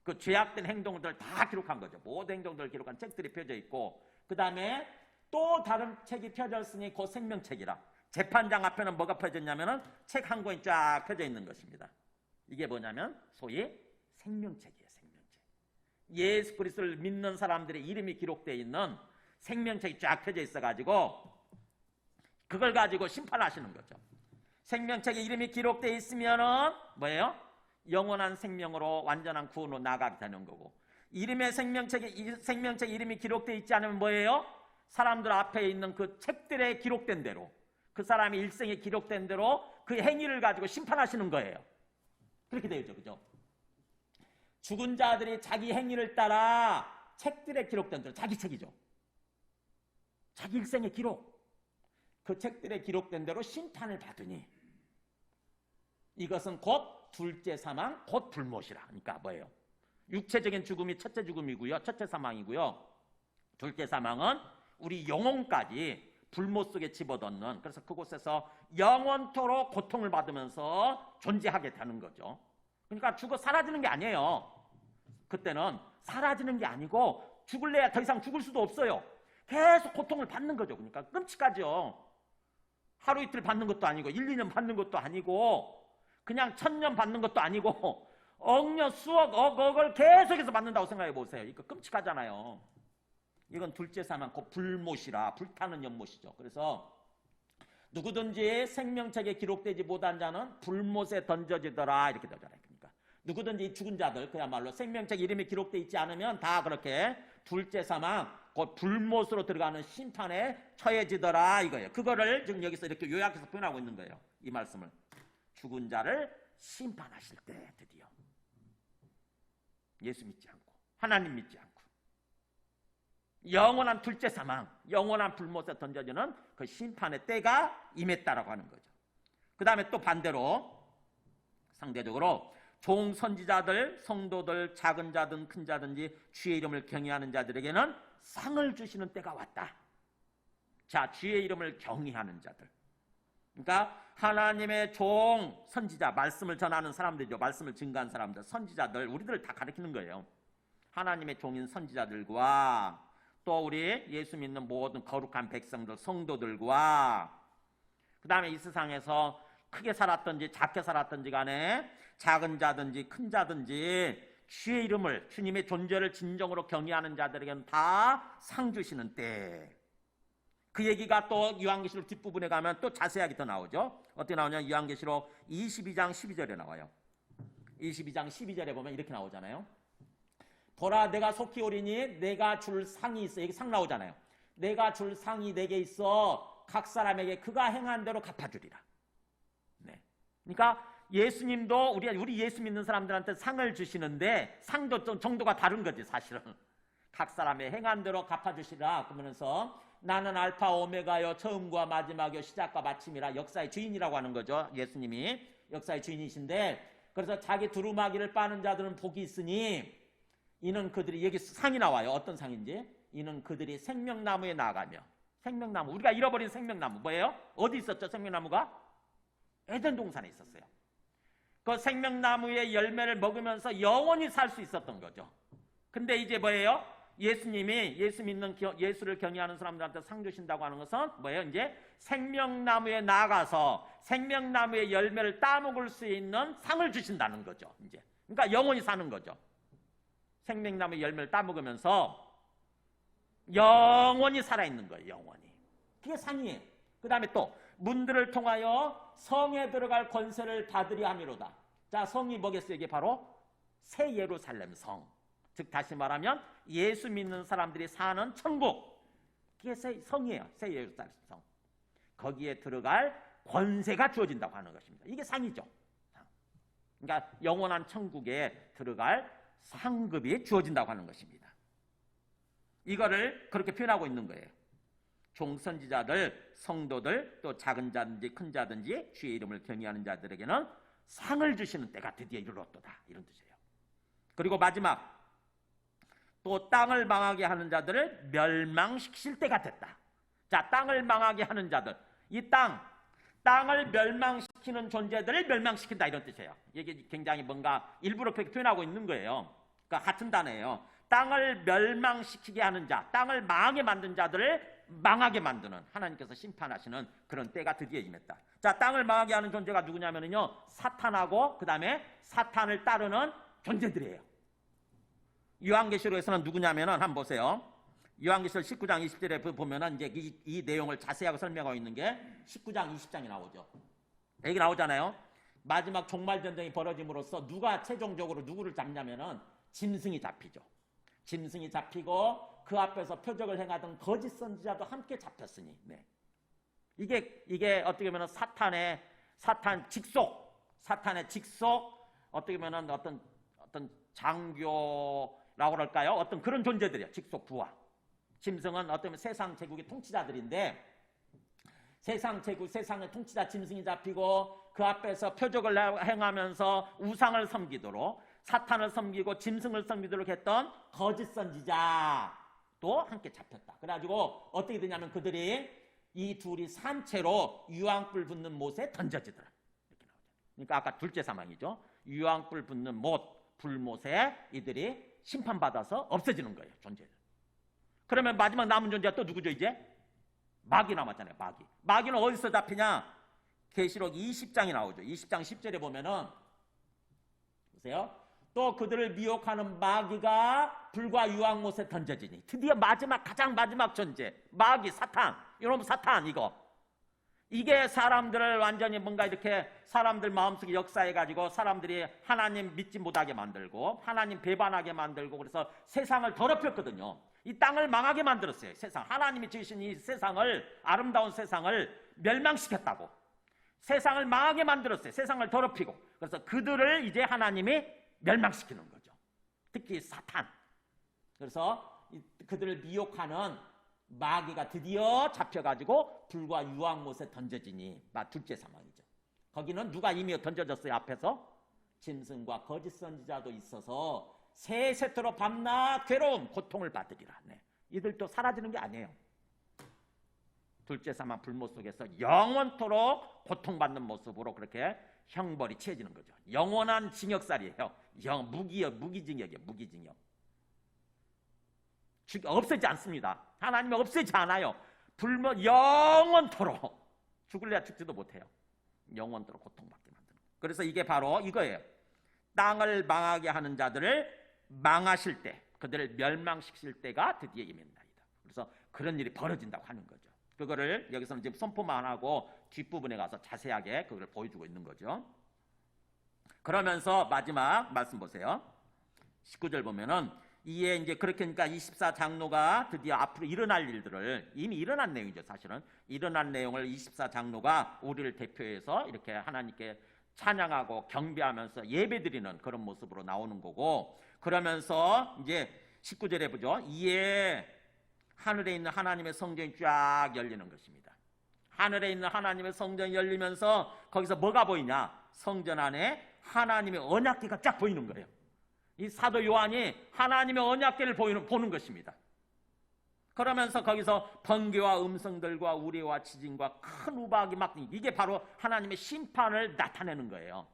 그 죄악된 행동들 다 기록한 거죠. 모든 행동들을 기록한 책들이 펴져 있고 그 다음에 또 다른 책이 펴졌으니 그 생명책이라. 재판장 앞에는 뭐가 펴졌냐면은 책 한 권이 쫙 펴져 있는 것입니다. 이게 뭐냐면 소위 생명책이에요. 생명책. 예수 그리스도를 믿는 사람들의 이름이 기록되어 있는 생명책이 쫙 펴져 있어가지고 그걸 가지고 심판하시는 거죠. 생명책에 이름이 기록되어 있으면은 뭐예요? 영원한 생명으로 완전한 구원으로 나가게 되는 거고 이름의 생명책에 이름이 기록되어 있지 않으면 뭐예요? 사람들 앞에 있는 그 책들에 기록된 대로 그 사람의 일생에 기록된 대로 그 행위를 가지고 심판하시는 거예요. 그렇게 되어 있죠. 그죠? 죽은 자들이 자기 행위를 따라 책들에 기록된 대로 자기 책이죠. 자기 일생의 기록. 그 책들에 기록된 대로 심판을 받으니 이것은 곧 둘째 사망, 곧 불못이라. 그러니까 뭐예요? 육체적인 죽음이 첫째 죽음이고요. 첫째 사망이고요. 둘째 사망은 우리 영혼까지 불못 속에 집어넣는 그래서 그곳에서 영원토록 고통을 받으면서 존재하게 되는 거죠. 그러니까 죽어 사라지는 게 아니에요. 그때는 사라지는 게 아니고 죽을래야 더 이상 죽을 수도 없어요. 계속 고통을 받는 거죠. 그러니까 끔찍하죠. 하루 이틀 받는 것도 아니고 1, 2년 받는 것도 아니고 그냥 1000년 받는 것도 아니고 억년 수억 억을 계속해서 받는다고 생각해 보세요. 이거 끔찍하잖아요. 이건 둘째 사망, 곧 불못이라 불타는 연못이죠. 그래서 누구든지 생명책에 기록되지 못한 자는 불못에 던져지더라 이렇게 되잖아요. 그러니까 누구든지 죽은 자들 그야말로 생명책 이름이 기록되어 있지 않으면 다 그렇게 둘째 사망, 곧 불못으로 들어가는 심판에 처해지더라 이거예요. 그거를 지금 여기서 이렇게 요약해서 표현하고 있는 거예요. 이 말씀을. 죽은 자를 심판하실 때 드디어 예수 믿지 않고 하나님 믿지 않고 영원한 둘째 사망, 영원한 불못에 던져지는 그 심판의 때가 임했다라고 하는 거죠. 그 다음에 또 반대로 상대적으로 종 선지자들, 성도들, 작은 자든 큰 자든지 주의 이름을 경외하는 자들에게는 상을 주시는 때가 왔다. 자, 주의 이름을 경외하는 자들. 그러니까 하나님의 종, 선지자, 말씀을 전하는 사람들이죠. 말씀을 증거한 사람들, 선지자들, 우리들을 다 가리키는 거예요. 하나님의 종인 선지자들과 또 우리 예수 믿는 모든 거룩한 백성들, 성도들과 그 다음에 이 세상에서 크게 살았든지 작게 살았든지 간에 작은 자든지 큰 자든지 주의 이름을, 주님의 존재를 진정으로 경외하는 자들에게는 다 상 주시는 때. 그 얘기가 또 요한계시록 뒷부분에 가면 또 자세하게 더 나오죠. 어떻게 나오냐? 요한계시록 22장 12절에 나와요. 22장 12절에 보면 이렇게 나오잖아요. 보라 내가 속히 오리니 내가 줄 상이 있어. 여기 상 나오잖아요. 내가 줄 상이 내게 있어 각 사람에게 그가 행한 대로 갚아주리라. 네. 그러니까 예수님도 우리 예수 믿는 사람들한테 상을 주시는데 상도 좀 정도가 다른 거지 사실은. 각 사람의 행한 대로 갚아주시라. 그러면서 나는 알파 오메가요 처음과 마지막이요 시작과 마침이라. 역사의 주인이라고 하는 거죠. 예수님이 역사의 주인이신데 그래서 자기 두루마기를 빠는 자들은 복이 있으니 이는 그들이 여기 상이 나와요. 어떤 상인지. 이는 그들이 생명나무에 나아가며. 생명나무, 우리가 잃어버린 생명나무 뭐예요? 어디 있었죠? 생명나무가 에덴 동산에 있었어요. 그 생명나무의 열매를 먹으면서 영원히 살 수 있었던 거죠. 근데 이제 뭐예요? 예수님이 예수를 경외하는 사람들한테 상 주신다고 하는 것은 뭐예요? 이제 생명나무에 나가서 생명나무의 열매를 따먹을 수 있는 상을 주신다는 거죠. 이제 그러니까 영원히 사는 거죠. 생명나무의 열매를 따먹으면서 영원히 살아있는 거예요. 영원히. 그게 상이에요. 그 다음에 또 문들을 통하여 성에 들어갈 권세를 받으리 함이로다. 자, 성이 뭐겠어요? 이게 바로 새 예루살렘 성. 즉 다시 말하면 예수 믿는 사람들이 사는 천국. 그게 성이에요. 새 예루살렘 성. 거기에 들어갈 권세가 주어진다고 하는 것입니다. 이게 상이죠. 그러니까 영원한 천국에 들어갈 상급이 주어진다고 하는 것입니다. 이거를 그렇게 표현하고 있는 거예요. 종선지자들, 성도들, 또 작은 자든지 큰 자든지 주의 이름을 경외하는 자들에게는 상을 주시는 때가 드디어 이르렀도다. 이런 뜻이에요. 그리고 마지막, 또 땅을 망하게 하는 자들을 멸망시킬 때가 됐다. 자, 땅을 망하게 하는 자들, 이 땅을 멸망시키는 존재들을 멸망시킨다, 이런 뜻이에요. 이게 굉장히 뭔가 일부러 그렇게 표현하고 있는 거예요. 그러니까 같은 단어예요. 땅을 멸망시키게 하는 자, 땅을 망하게 만든 자들을 망하게 만드는, 하나님께서 심판하시는 그런 때가 드디어 임했다. 자, 땅을 망하게 하는 존재가 누구냐면요, 사탄하고 그 다음에 사탄을 따르는 존재들이에요. 요한계시록에서는 누구냐면은 한번 보세요. 요한계시록 19장 20절에 보면은 이제 이 내용을 자세하게 설명하고 있는 게 19장 20장이 나오죠. 여기 나오잖아요. 마지막 종말 전쟁이 벌어짐으로써 누가 최종적으로 누구를 잡냐면은 짐승이 잡히죠. 짐승이 잡히고 그 앞에서 표적을 행하던 거짓 선지자도 함께 잡혔으니, 네. 이게 어떻게 보면 사탄의 직속 어떻게 보면 어떤 장교라고 그럴까요? 어떤 그런 존재들이에요. 직속 부하. 짐승은 어떤 세상 제국의 통치자들인데, 세상의 통치자 짐승이 잡히고 그 앞에서 표적을 행하면서 우상을 섬기도록, 사탄을 섬기고 짐승을 섬기도록 했던 거짓 선지자도 함께 잡혔다. 그래가지고 어떻게 되냐면 그들이 이 둘이 산채로 유황불 붙는 못에 던져지더라. 이렇게 나오죠. 그러니까 아까 둘째 사망이죠. 유황불 붙는 불못에 이들이 심판받아서 없어지는 거예요. 존재들. 그러면 마지막 남은 존재가 또 누구죠? 이제 마귀 남았잖아요. 마귀는 어디서 잡히냐? 계시록 20장이 나오죠. 20장 10절에 보면은 보세요. 또 그들을 미혹하는 마귀가 불과 유황못에 던져지니, 드디어 가장 마지막 존재, 마귀, 사탄. 이놈 사탄, 이게 사람들을 완전히 뭔가 이렇게 사람들 마음속에 역사해가지고 사람들이 하나님 믿지 못하게 만들고 하나님 배반하게 만들고, 그래서 세상을 더럽혔거든요. 이 땅을 망하게 만들었어요. 세상, 하나님이 지으신 이 세상을, 아름다운 세상을 멸망시켰다고. 세상을 망하게 만들었어요. 세상을 더럽히고. 그래서 그들을 이제 하나님이 멸망시키는 거죠. 특히 사탄. 그래서 그들을 미혹하는 마귀가 드디어 잡혀가지고 불과 유황못에 던져지니, 둘째 사망이죠. 거기는 누가 이미 던져졌어요? 앞에서 짐승과 거짓 선지자도 있어서 세세토록 밤낮 괴로움, 고통을 받으리라. 네. 이들도 사라지는 게 아니에요. 둘째 사망 불못 속에서 영원토록 고통받는 모습으로 그렇게 형벌이 취해지는 거죠. 영원한 징역살이에요. 무기징역이에요. 무기징역. 없애지 않습니다. 하나님은 없애지 않아요. 영원토록 죽을래야 죽지도 못해요. 영원토록 고통받게 만드는. 그래서 이게 바로 이거예요. 땅을 망하게 하는 자들을 망하실 때, 그들을 멸망시킬 때가 드디어 임했나이다. 그래서 그런 일이 벌어진다고 하는 거죠. 그거를 여기서는 지금 선포만 하고 뒷부분에 가서 자세하게 그걸 보여주고 있는 거죠. 그러면서 마지막 말씀 보세요. 19절 보면은, 이에 이제 그렇게 하니까 24장로가 드디어 앞으로 일어날 일들을, 이미 일어난 내용이죠. 사실은 일어난 내용을 24장로가 우리를 대표해서 이렇게 하나님께 찬양하고 경배하면서 예배드리는 그런 모습으로 나오는 거고, 그러면서 이제 19절에 보죠. 이에 하늘에 있는 하나님의 성전이 쫙 열리는 것입니다. 하늘에 있는 하나님의 성전이 열리면서 거기서 뭐가 보이냐? 성전 안에 하나님의 언약궤가 쫙 보이는 거예요. 이 사도 요한이 하나님의 언약궤를 보는 것입니다. 그러면서 거기서 번개와 음성들과 우레와 지진과 큰 우박이 막, 이게 바로 하나님의 심판을 나타내는 거예요.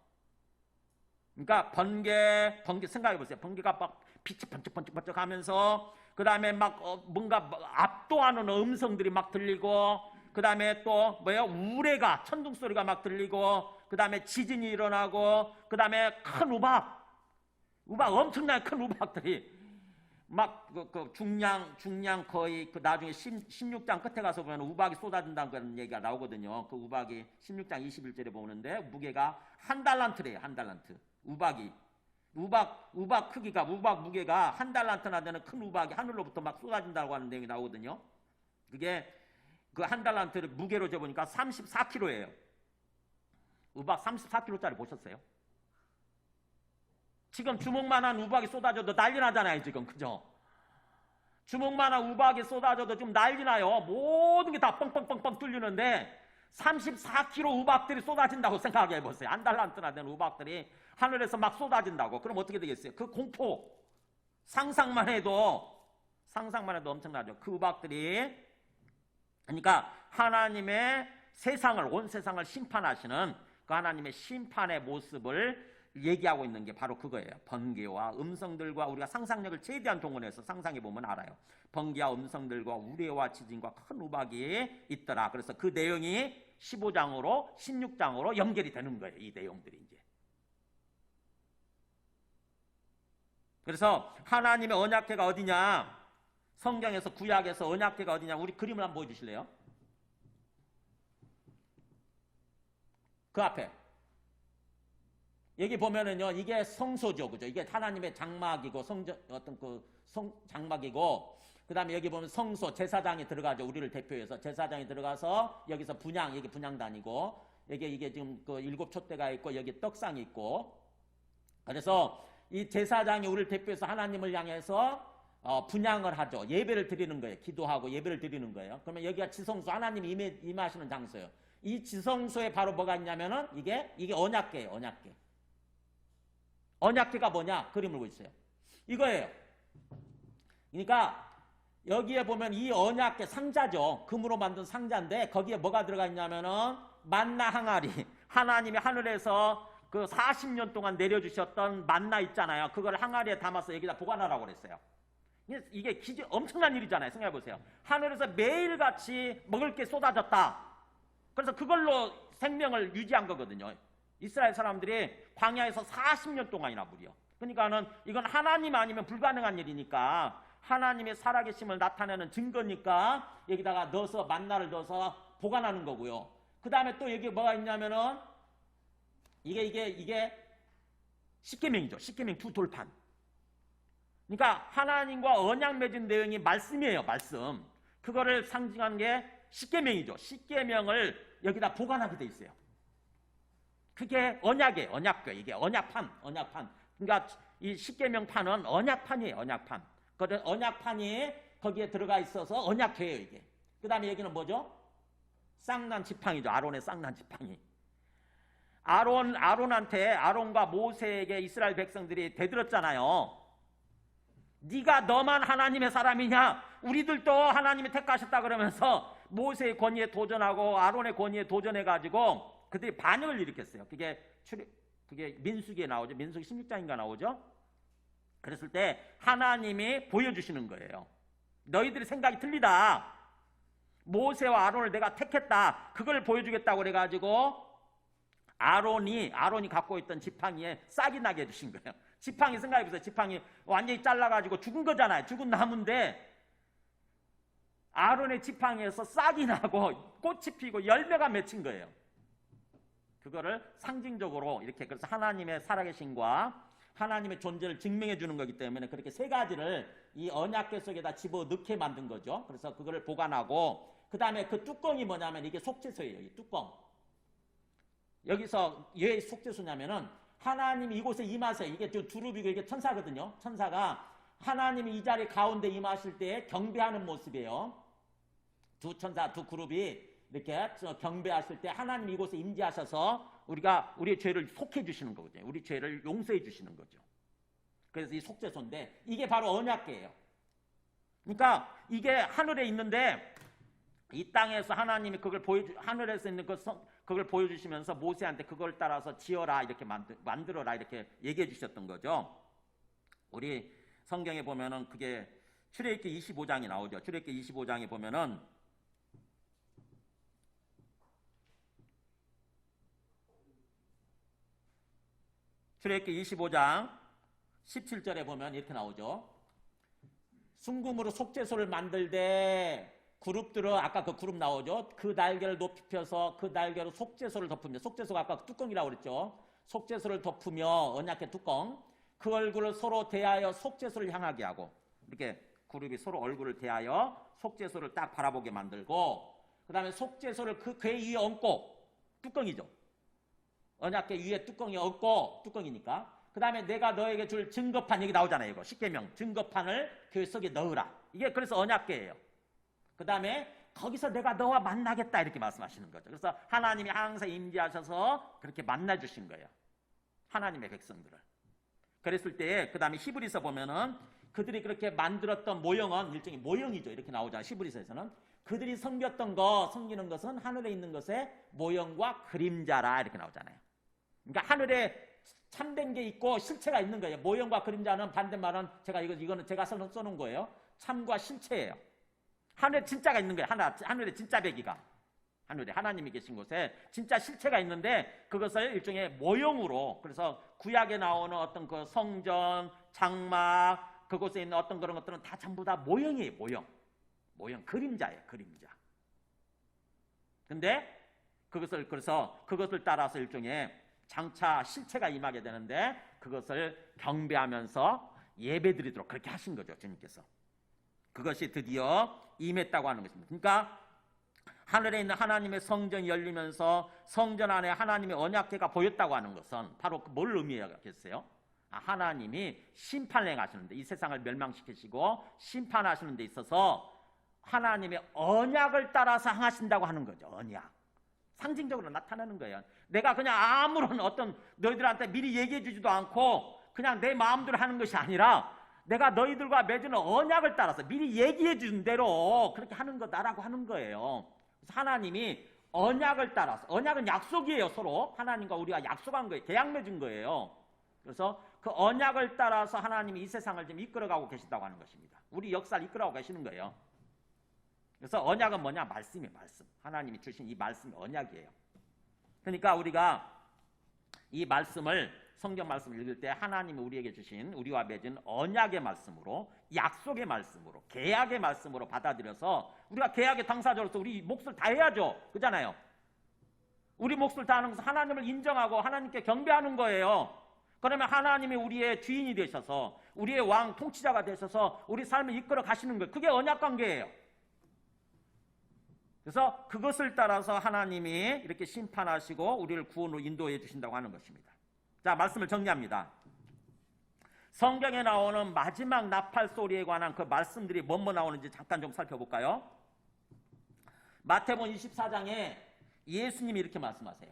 그러니까 번개 생각해 보세요. 번개가 막 빛이 번쩍번쩍 하면서 그 다음에 막 뭔가 압도하는 음성들이 막 들리고, 그 다음에 또 뭐예요? 우레가, 천둥 소리가 막 들리고, 그 다음에 지진이 일어나고, 그 다음에 큰 우박, 엄청나게 큰 우박들이 막 중량 거의 그 나중에 16장 끝에 가서 보면 우박이 쏟아진다는 얘기가 나오거든요. 그 우박이 16장 21절에 보는데 무게가 1달란트래요. 1달란트. 우박 크기가, 우박 무게가 1달란트나 되는 큰 우박이 하늘로부터 막 쏟아진다고 하는 내용이 나오거든요. 그게 그 1달란트를 무게로 재보니까 34kg예요. 우박 34kg짜리 보셨어요? 지금 주먹만한 우박이 쏟아져도 난리 나잖아요, 지금. 그죠? 주먹만한 우박이 쏟아져도 지금 난리 나요. 모든 게 다 뻥뻥뻥뻥 뚫리는데 34kg 우박들이 쏟아진다고 생각해 보세요. 1달란트나 되는 우박들이 하늘에서 막 쏟아진다고. 그럼 어떻게 되겠어요? 그 공포, 상상만 해도 엄청나죠. 그 우박들이. 그러니까 하나님의 세상을, 온 세상을 심판하시는 그 하나님의 심판의 모습을 얘기하고 있는 게 바로 그거예요. 번개와 음성들과, 우리가 상상력을 최대한 동원해서 상상해 보면 알아요. 번개와 음성들과 우레와 지진과 큰 우박이 있더라. 그래서 그 내용이 15장으로 16장으로 연결이 되는 거예요. 이 내용들이 이제. 그래서 하나님의 언약궤가 어디냐? 성경에서, 구약에서 언약궤가 어디냐? 우리 그림을 한번 보여주실래요? 그 앞에. 여기 보면은요, 이게 성소죠, 그죠? 이게 하나님의 장막이고, 장막이고, 그 다음에 여기 보면 성소, 제사장이 들어가죠. 우리를 대표해서. 제사장이 들어가서, 여기서 분향, 여기 분향단이고, 이게 지금 그 7촛대가 있고, 여기 떡상이 있고, 그래서 이 제사장이 우리를 대표해서 하나님을 향해서 분향을 하죠. 예배를 드리는 거예요. 기도하고 예배를 드리는 거예요. 그러면 여기가 지성소, 하나님이 임하시는 장소예요. 이 지성소에 바로 뭐가 있냐면은, 이게 언약궤예요, 언약궤. 언약궤가 뭐냐? 그림을 보여주세요. 이거예요. 그러니까 여기에 보면 이 언약궤 상자죠. 금으로 만든 상자인데 거기에 뭐가 들어가 있냐면은 만나 항아리. 하나님이 하늘에서 그 40년 동안 내려주셨던 만나 있잖아요. 그걸 항아리에 담아서 여기다 보관하라고 그랬어요. 이게 엄청난 일이잖아요. 생각해보세요. 하늘에서 매일같이 먹을 게 쏟아졌다. 그래서 그걸로 생명을 유지한 거거든요. 이스라엘 사람들이 광야에서 40년 동안이나 무려. 그러니까는 이건 하나님 아니면 불가능한 일이니까, 하나님의 살아계심을 나타내는 증거니까 여기다가 넣어서, 만나를 넣어서 보관하는 거고요. 그 다음에 또 여기 뭐가 있냐면은 이게 십계명이죠. 십계명 두 돌판. 그러니까 하나님과 언약 맺은 내용이 말씀이에요. 말씀. 그거를 상징한 게 십계명이죠. 십계명을 여기다 보관하게 돼 있어요. 그게 언약이에요. 언약궤. 이게 언약판. 그러니까 이 십계명판은 언약판이에요. 언약판. 그 언약판이 거기에 들어가 있어서 언약궤예요. 이게. 그 다음에 여기는 뭐죠? 쌍난 지팡이죠. 아론의 쌍난 지팡이. 아론과 모세에게 이스라엘 백성들이 대들었잖아요. 네가 너만 하나님의 사람이냐? 우리들도 하나님이 택하셨다 그러면서 모세의 권위에 도전하고 아론의 권위에 도전해가지고 그들이 반역을 일으켰어요. 그게 민수기에 나오죠. 민수기 16장인가 나오죠. 그랬을 때 하나님이 보여주시는 거예요. 너희들의 생각이 틀리다. 모세와 아론을 내가 택했다. 그걸 보여주겠다고 그래가지고 아론이 갖고 있던 지팡이에 싹이 나게 해주신 거예요. 지팡이 생각해보세요. 지팡이 완전히 잘라가지고 죽은 거잖아요. 죽은 나무인데 아론의 지팡이에서 싹이 나고 꽃이 피고 열매가 맺힌 거예요. 그거를 상징적으로 이렇게, 그래서 하나님의 살아계심과 하나님의 존재를 증명해 주는 거기 때문에 그렇게 세 가지를 이 언약궤 속에다 집어넣게 만든 거죠. 그래서 그거를 보관하고, 그 다음에 그 뚜껑이 뭐냐면 이게 속죄소예요. 이 뚜껑. 여기서 왜 속죄소냐면은 하나님이 이곳에 임하세요. 이게 두루비고 이게 천사거든요. 천사가 하나님이 이 자리 가운데 임하실 때 경배하는 모습이에요. 두 천사, 두 그룹이 이렇게 경배하실 때 하나님 이곳에 임재하셔서 우리의 죄를 속해 주시는 거거든요. 우리 죄를 용서해 주시는 거죠. 그래서 이 속죄소인데 이게 바로 언약궤예요. 그러니까 이게 하늘에 있는데 이 땅에서 하나님이 그걸 하늘에서 있는 그걸 보여주시면서 모세한테 그걸 따라서 지어라 이렇게 만들어라 이렇게 얘기해 주셨던 거죠. 우리 성경에 보면은 그게 출애굽기 25장이 나오죠. 출애굽기 25장에 보면은 출애굽기 25장 17절에 보면 이렇게 나오죠. 순금으로 속죄소를 만들되 그룹들은 아까 그 그룹 나오죠. 그 날개를 높이 펴서 그 날개로 속죄소를 덮으며, 속죄소가 아까 뚜껑이라고 그랬죠. 속죄소를 덮으며, 언약궤 뚜껑, 그 얼굴을 서로 대하여 속죄소를 향하게 하고, 이렇게 그룹이 서로 얼굴을 대하여 속죄소를 딱 바라보게 만들고, 그 다음에 속죄소를 그 궤 위에 얹고, 뚜껑이죠. 언약궤 위에 뚜껑이 얹고, 뚜껑이니까. 그 다음에 내가 너에게 줄 증거판, 여기 나오잖아요. 이거 십계명 증거판을 그 속에 넣으라. 이게 그래서 언약궤예요. 그 다음에 거기서 내가 너와 만나겠다 이렇게 말씀하시는 거죠. 그래서 하나님이 항상 임재하셔서 그렇게 만나주신 거예요. 하나님의 백성들을. 그랬을 때 그 다음에 히브리서 보면은 그들이 그렇게 만들었던 모형은 일종의 모형이죠. 이렇게 나오잖아요. 히브리서에서는 그들이 섬기는 것은 하늘에 있는 것의 모형과 그림자라 이렇게 나오잖아요. 그러니까 하늘에 참된 게 있고 실체가 있는 거예요. 모형과 그림자는 반대말은 이거는 제가 써놓은 거예요. 참과 실체예요. 하늘에 진짜가 있는 거예요. 하늘에 진짜 배기가. 하늘에 하나님이 계신 곳에 진짜 실체가 있는데 그것을 일종의 모형으로, 그래서 구약에 나오는 어떤 그 성전, 장막, 그곳에 있는 어떤 그런 것들은 다 전부 다 모형이에요. 모형, 그림자예요. 그림자. 근데 그래서 그것을 따라서 일종의 장차 실체가 임하게 되는데 그것을 경배하면서 예배드리도록 그렇게 하신 거죠. 주님께서. 그것이 드디어 임했다고 하는 것입니다. 그러니까 하늘에 있는 하나님의 성전이 열리면서 성전 안에 하나님의 언약궤가 보였다고 하는 것은 바로 뭘 의미하겠어요? 하나님이 심판을 행하시는데, 이 세상을 멸망시키시고 심판하시는 데 있어서 하나님의 언약을 따라서 행하신다고 하는 거죠. 언약. 상징적으로 나타나는 거예요. 내가 그냥 아무런 어떤 너희들한테 미리 얘기해 주지도 않고 그냥 내 마음대로 하는 것이 아니라 내가 너희들과 맺은 언약을 따라서 미리 얘기해 준 대로 그렇게 하는 거다라고 하는 거예요. 그래서 하나님이 언약을 따라서, 언약은 약속이에요. 서로 하나님과 우리가 약속한 거예요. 계약 맺은 거예요. 그래서 그 언약을 따라서 하나님이 이 세상을 지금 이끌어가고 계신다고 하는 것입니다. 우리 역사를 이끌어가고 계시는 거예요. 그래서 언약은 뭐냐? 말씀이에요. 말씀. 하나님이 주신 이 말씀이 언약이에요. 그러니까 우리가 이 말씀을, 성경 말씀을 읽을 때 하나님이 우리에게 주신, 우리와 맺은 언약의 말씀으로, 약속의 말씀으로, 계약의 말씀으로 받아들여서 우리가 계약의 당사자로서 우리 몫을 다 해야죠. 그잖아요. 우리 몫을 다 하는 것은 하나님을 인정하고 하나님께 경배하는 거예요. 그러면 하나님이 우리의 주인이 되셔서 우리의 왕, 통치자가 되셔서 우리 삶을 이끌어 가시는 거예요. 그게 언약 관계예요. 그래서 그것을 따라서 하나님이 이렇게 심판하시고 우리를 구원으로 인도해 주신다고 하는 것입니다. 자, 말씀을 정리합니다. 성경에 나오는 마지막 나팔 소리에 관한 그 말씀들이 뭐뭐 나오는지 잠깐 좀 살펴볼까요? 마태복음 24장에 예수님이 이렇게 말씀하세요.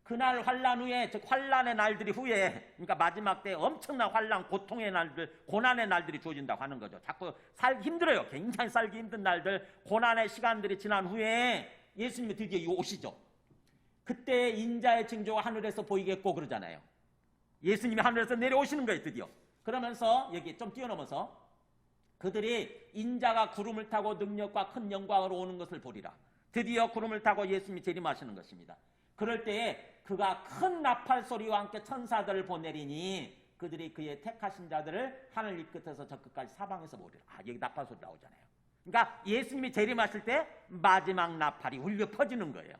그날 환란 후에, 즉 환란의 날들이 후에, 그러니까 마지막 때 엄청난 환란, 고통의 날들, 고난의 날들이 주어진다고 하는 거죠. 자꾸 살기 힘들어요. 굉장히 살기 힘든 날들, 고난의 시간들이 지난 후에 예수님이 드디어 오시죠. 그때 인자의 징조가 하늘에서 보이겠고 그러잖아요. 예수님이 하늘에서 내려오시는 거예요. 드디어. 그러면서 여기 좀 뛰어넘어서 그들이 인자가 구름을 타고 능력과 큰 영광으로 오는 것을 보리라. 드디어 구름을 타고 예수님이 재림하시는 것입니다. 그럴 때에 그가 큰 나팔 소리와 함께 천사들을 보내리니 그들이 그의 택하신 자들을 하늘 이 끝에서 저 끝까지 사방에서 보리라. 여기 나팔 소리 나오잖아요. 그러니까 예수님이 재림하실 때 마지막 나팔이 울려 퍼지는 거예요.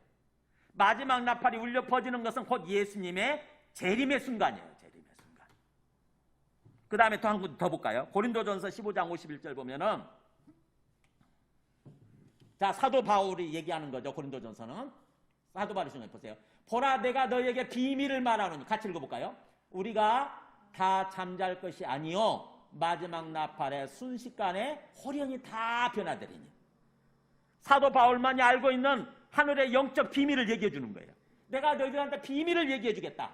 마지막 나팔이 울려 퍼지는 것은 곧 예수님의 재림의 순간이에요. 재림의 순간. 그 다음에 또 한 군 더 볼까요? 고린도전서 15장 51절 보면은, 자, 사도 바울이 얘기하는 거죠. 고린도전서는 사도 바울이 생각해 보세요. 보라, 내가 너에게 비밀을 말하노니. 같이 읽어볼까요? 우리가 다 잠잘 것이 아니요 마지막 나팔의 순식간에 호련히 다 변화되리니. 사도 바울만이 알고 있는 하늘의 영적 비밀을 얘기해 주는 거예요. 내가 너희들한테 비밀을 얘기해 주겠다.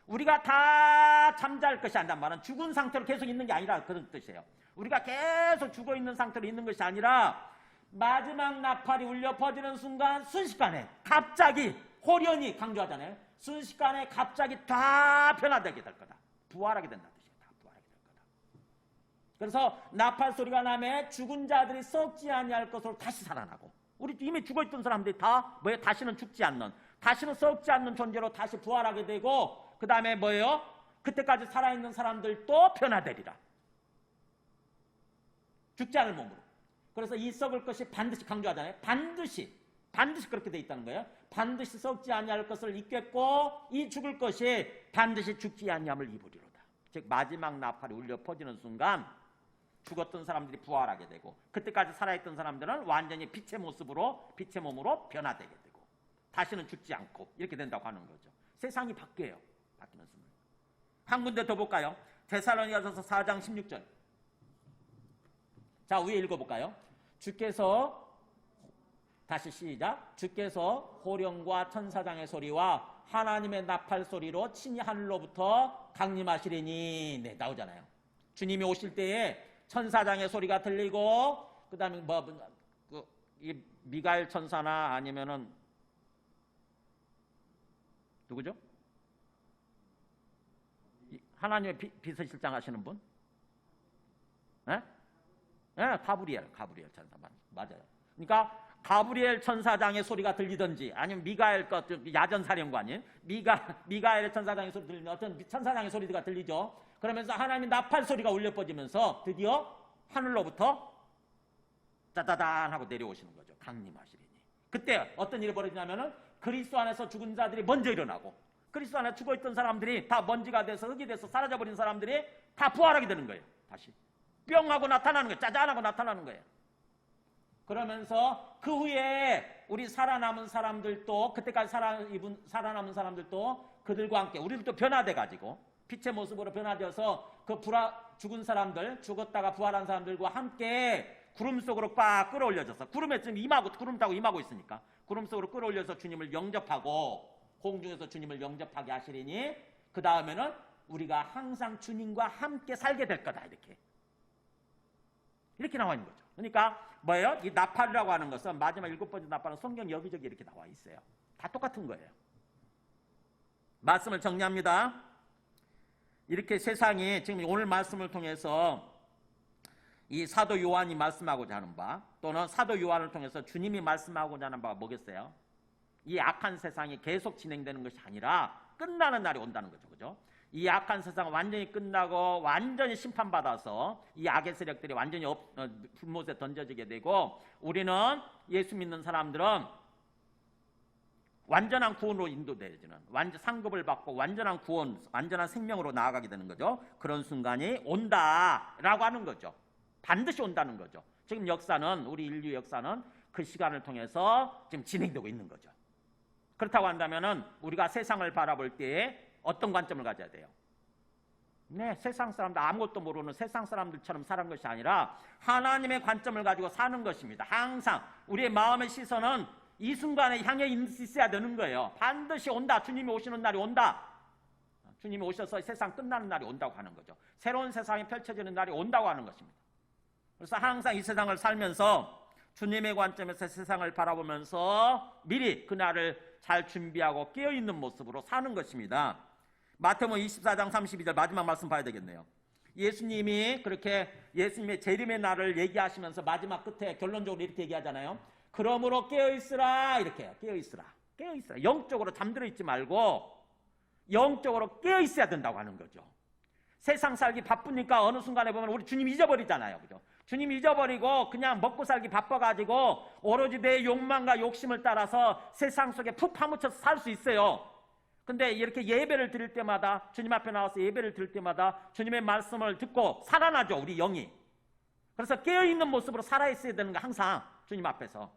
우리가 다 잠잘 것이 아니란 말은 죽은 상태로 계속 있는 게 아니라 그런 뜻이에요. 우리가 계속 죽어 있는 상태로 있는 것이 아니라 마지막 나팔이 울려 퍼지는 순간 순식간에 갑자기 호련히 강조하잖아요. 순식간에 갑자기 다 변화되게 될 거다. 부활하게 된다는 뜻이에요. 다 부활하게 될 거다. 그래서 나팔 소리가 나면 죽은 자들이 썩지 아니할 것으로 다시 살아나고, 우리 이미 죽어있던 사람들이 다 뭐예요? 다시는 죽지 않는, 다시는 썩지 않는 존재로 다시 부활하게 되고, 그 다음에 뭐예요? 그때까지 살아있는 사람들도 변화되리라. 죽지 않을 몸으로. 그래서 이 썩을 것이 반드시 강조하잖아요. 반드시 그렇게 돼 있다는 거예요. 반드시 썩지 아니할 것을 입겠고 이 죽을 것이 반드시 죽지 아니함을 입으리로다. 즉 마지막 나팔이 울려 퍼지는 순간 죽었던 사람들이 부활하게 되고, 그때까지 살아있던 사람들은 완전히 빛의 모습으로, 빛의 몸으로 변화되게 되고 다시는 죽지 않고 이렇게 된다고 하는 거죠. 세상이 바뀌어요. 바뀌는 순간. 한 군데 더 볼까요? 데살로니가서서 4장 16절. 자, 위에 읽어볼까요? 주께서, 다시 시작. 주께서 호령과 천사장의 소리와 하나님의 나팔 소리로 친히 하늘로부터 강림하시리니. 네, 나오잖아요. 주님이 오실 때에 천사장의 소리가 들리고, 그 다음에 이 미가엘 천사나 아니면은 누구죠? 하나님의 비서실장 하시는 분? 네? 네, 가브리엘 천사 맞아요. 그러니까 가브리엘 천사장의 소리가 들리든지, 아니면 미가엘 야전사령관인 미가엘의 천사장의 소리 들리면 어떤 천사장의 소리가 들리죠. 그러면서 하나님의 나팔 소리가 울려 퍼지면서 드디어 하늘로부터 짜자잔 하고 내려오시는 거죠. 강림하시리니. 그때 어떤 일이 벌어지냐면은 그리스도 안에서 죽은 자들이 먼저 일어나고, 그리스도 안에 죽어있던 사람들이 다 먼지가 돼서 흙이 돼서 사라져버린 사람들이 다 부활하게 되는 거예요. 다시 뿅 하고 나타나는 거예요. 짜잔 하고 나타나는 거예요. 그러면서 그 후에 우리 살아남은 사람들도, 그때까지 살아남은 사람들도 그들과 함께 우리들도 변화돼 가지고 빛의 모습으로 변화되어서 그 죽은 사람들, 죽었다가 부활한 사람들과 함께 구름 속으로 꽉 끌어올려져서, 구름에 지금 구름 타고 임하고 있으니까 구름 속으로 끌어올려서 주님을 영접하고, 공중에서 주님을 영접하게 하시리니 그 다음에는 우리가 항상 주님과 함께 살게 될 거다. 이렇게 나와 있는 거죠. 그러니까 뭐예요? 이 나팔이라고 하는 것은, 마지막 7번째 나팔은 성경 여기저기 이렇게 나와 있어요. 다 똑같은 거예요. 말씀을 정리합니다. 이렇게 세상이 지금 오늘 말씀을 통해서 이 사도 요한이 말씀하고자 하는 바, 또는 사도 요한을 통해서 주님이 말씀하고자 하는 바가 뭐겠어요? 이 악한 세상이 계속 진행되는 것이 아니라 끝나는 날이 온다는 거죠. 그죠? 이 악한 세상은 완전히 끝나고 완전히 심판받아서 이 악의 세력들이 완전히 불못에 던져지게 되고, 우리는 예수 믿는 사람들은 완전한 구원으로 인도되어지는, 상급을 받고 완전한 구원, 완전한 생명으로 나아가게 되는 거죠. 그런 순간이 온다라고 하는 거죠. 반드시 온다는 거죠. 지금 역사는, 우리 인류 역사는 그 시간을 통해서 지금 진행되고 있는 거죠. 그렇다고 한다면은 우리가 세상을 바라볼 때에 어떤 관점을 가져야 돼요? 네, 세상 사람들, 아무것도 모르는 세상 사람들처럼 사는 것이 아니라 하나님의 관점을 가지고 사는 것입니다. 항상 우리의 마음의 시선은 이 순간에 향해 있어야 되는 거예요. 반드시 온다. 주님이 오시는 날이 온다. 주님이 오셔서 세상 끝나는 날이 온다고 하는 거죠. 새로운 세상이 펼쳐지는 날이 온다고 하는 것입니다. 그래서 항상 이 세상을 살면서 주님의 관점에서 세상을 바라보면서 미리 그날을 잘 준비하고 깨어있는 모습으로 사는 것입니다. 마태복음 24장 32절 마지막 말씀 봐야 되겠네요. 예수님이 그렇게 예수님의 재림의 날을 얘기하시면서 마지막 끝에 결론적으로 이렇게 얘기하잖아요. 그러므로 깨어있으라. 이렇게 해요. 깨어있으라. 영적으로 잠들어 있지 말고 영적으로 깨어있어야 된다고 하는 거죠. 세상 살기 바쁘니까 어느 순간에 보면 우리 주님 잊어버리잖아요. 그죠? 주님 잊어버리고 그냥 먹고 살기 바빠가지고 오로지 내 욕망과 욕심을 따라서 세상 속에 푹 파묻혀서 살 수 있어요. 근데 이렇게 예배를 드릴 때마다, 주님 앞에 나와서 예배를 드릴 때마다 주님의 말씀을 듣고 살아나죠, 우리 영이. 그래서 깨어있는 모습으로 살아있어야 되는 거, 항상 주님 앞에서.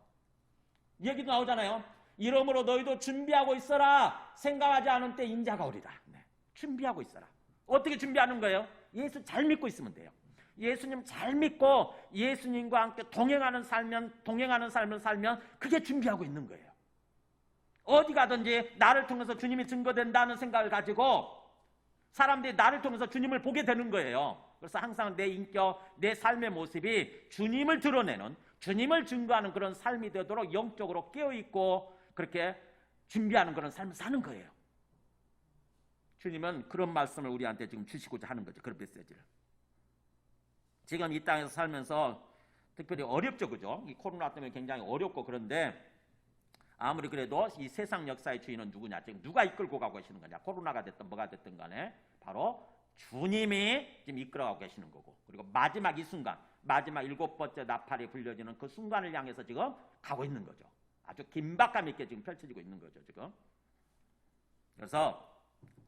얘기도 나오잖아요. 이러므로 너희도 준비하고 있어라. 생각하지 않은 때 인자가 오리라. 네. 준비하고 있어라. 어떻게 준비하는 거예요? 예수 잘 믿고 있으면 돼요. 예수님 잘 믿고 예수님과 함께 동행하는 삶을 살면 그게 준비하고 있는 거예요. 어디 가든지 나를 통해서 주님이 증거된다는 생각을 가지고 사람들이 나를 통해서 주님을 보게 되는 거예요. 그래서 항상 내 인격, 내 삶의 모습이 주님을 드러내는, 주님을 증거하는 그런 삶이 되도록 영적으로 깨어있고 그렇게 준비하는 그런 삶을 사는 거예요. 주님은 그런 말씀을 우리한테 지금 주시고자 하는 거죠. 그런 메시지를. 지금 이 땅에서 살면서 특별히 어렵죠, 그죠? 이 코로나 때문에 굉장히 어렵고 그런데 아무리 그래도 이 세상 역사의 주인은 누구냐? 지금 누가 이끌고 가고 계시는 거냐? 코로나가 됐든 뭐가 됐든 간에 바로 주님이 지금 이끌어가고 계시는 거고, 그리고 마지막 이 순간, 마지막 7번째 나팔이 불려지는 그 순간을 향해서 지금 가고 있는 거죠. 아주 긴박감 있게 지금 펼쳐지고 있는 거죠, 지금. 그래서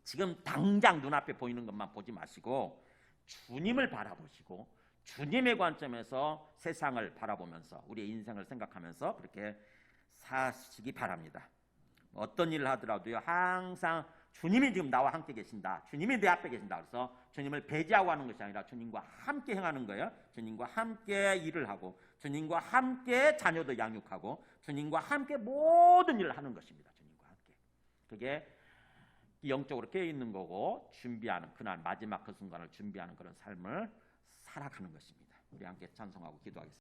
지금 당장 눈앞에 보이는 것만 보지 마시고 주님을 바라보시고 주님의 관점에서 세상을 바라보면서 우리의 인생을 생각하면서 그렇게 사시기 바랍니다. 어떤 일을 하더라도요, 항상 주님이 지금 나와 함께 계신다, 주님이 내 앞에 계신다. 그래서 주님을 배제하고 하는 것이 아니라 주님과 함께 행하는 거예요. 주님과 함께 일을 하고 주님과 함께 자녀도 양육하고 주님과 함께 모든 일을 하는 것입니다. 주님과 함께. 그게 영적으로 깨어있는 거고 준비하는 그날 마지막 그 순간을 준비하는 그런 삶을 살아가는 것입니다. 우리 함께 찬송하고 기도하겠습니다.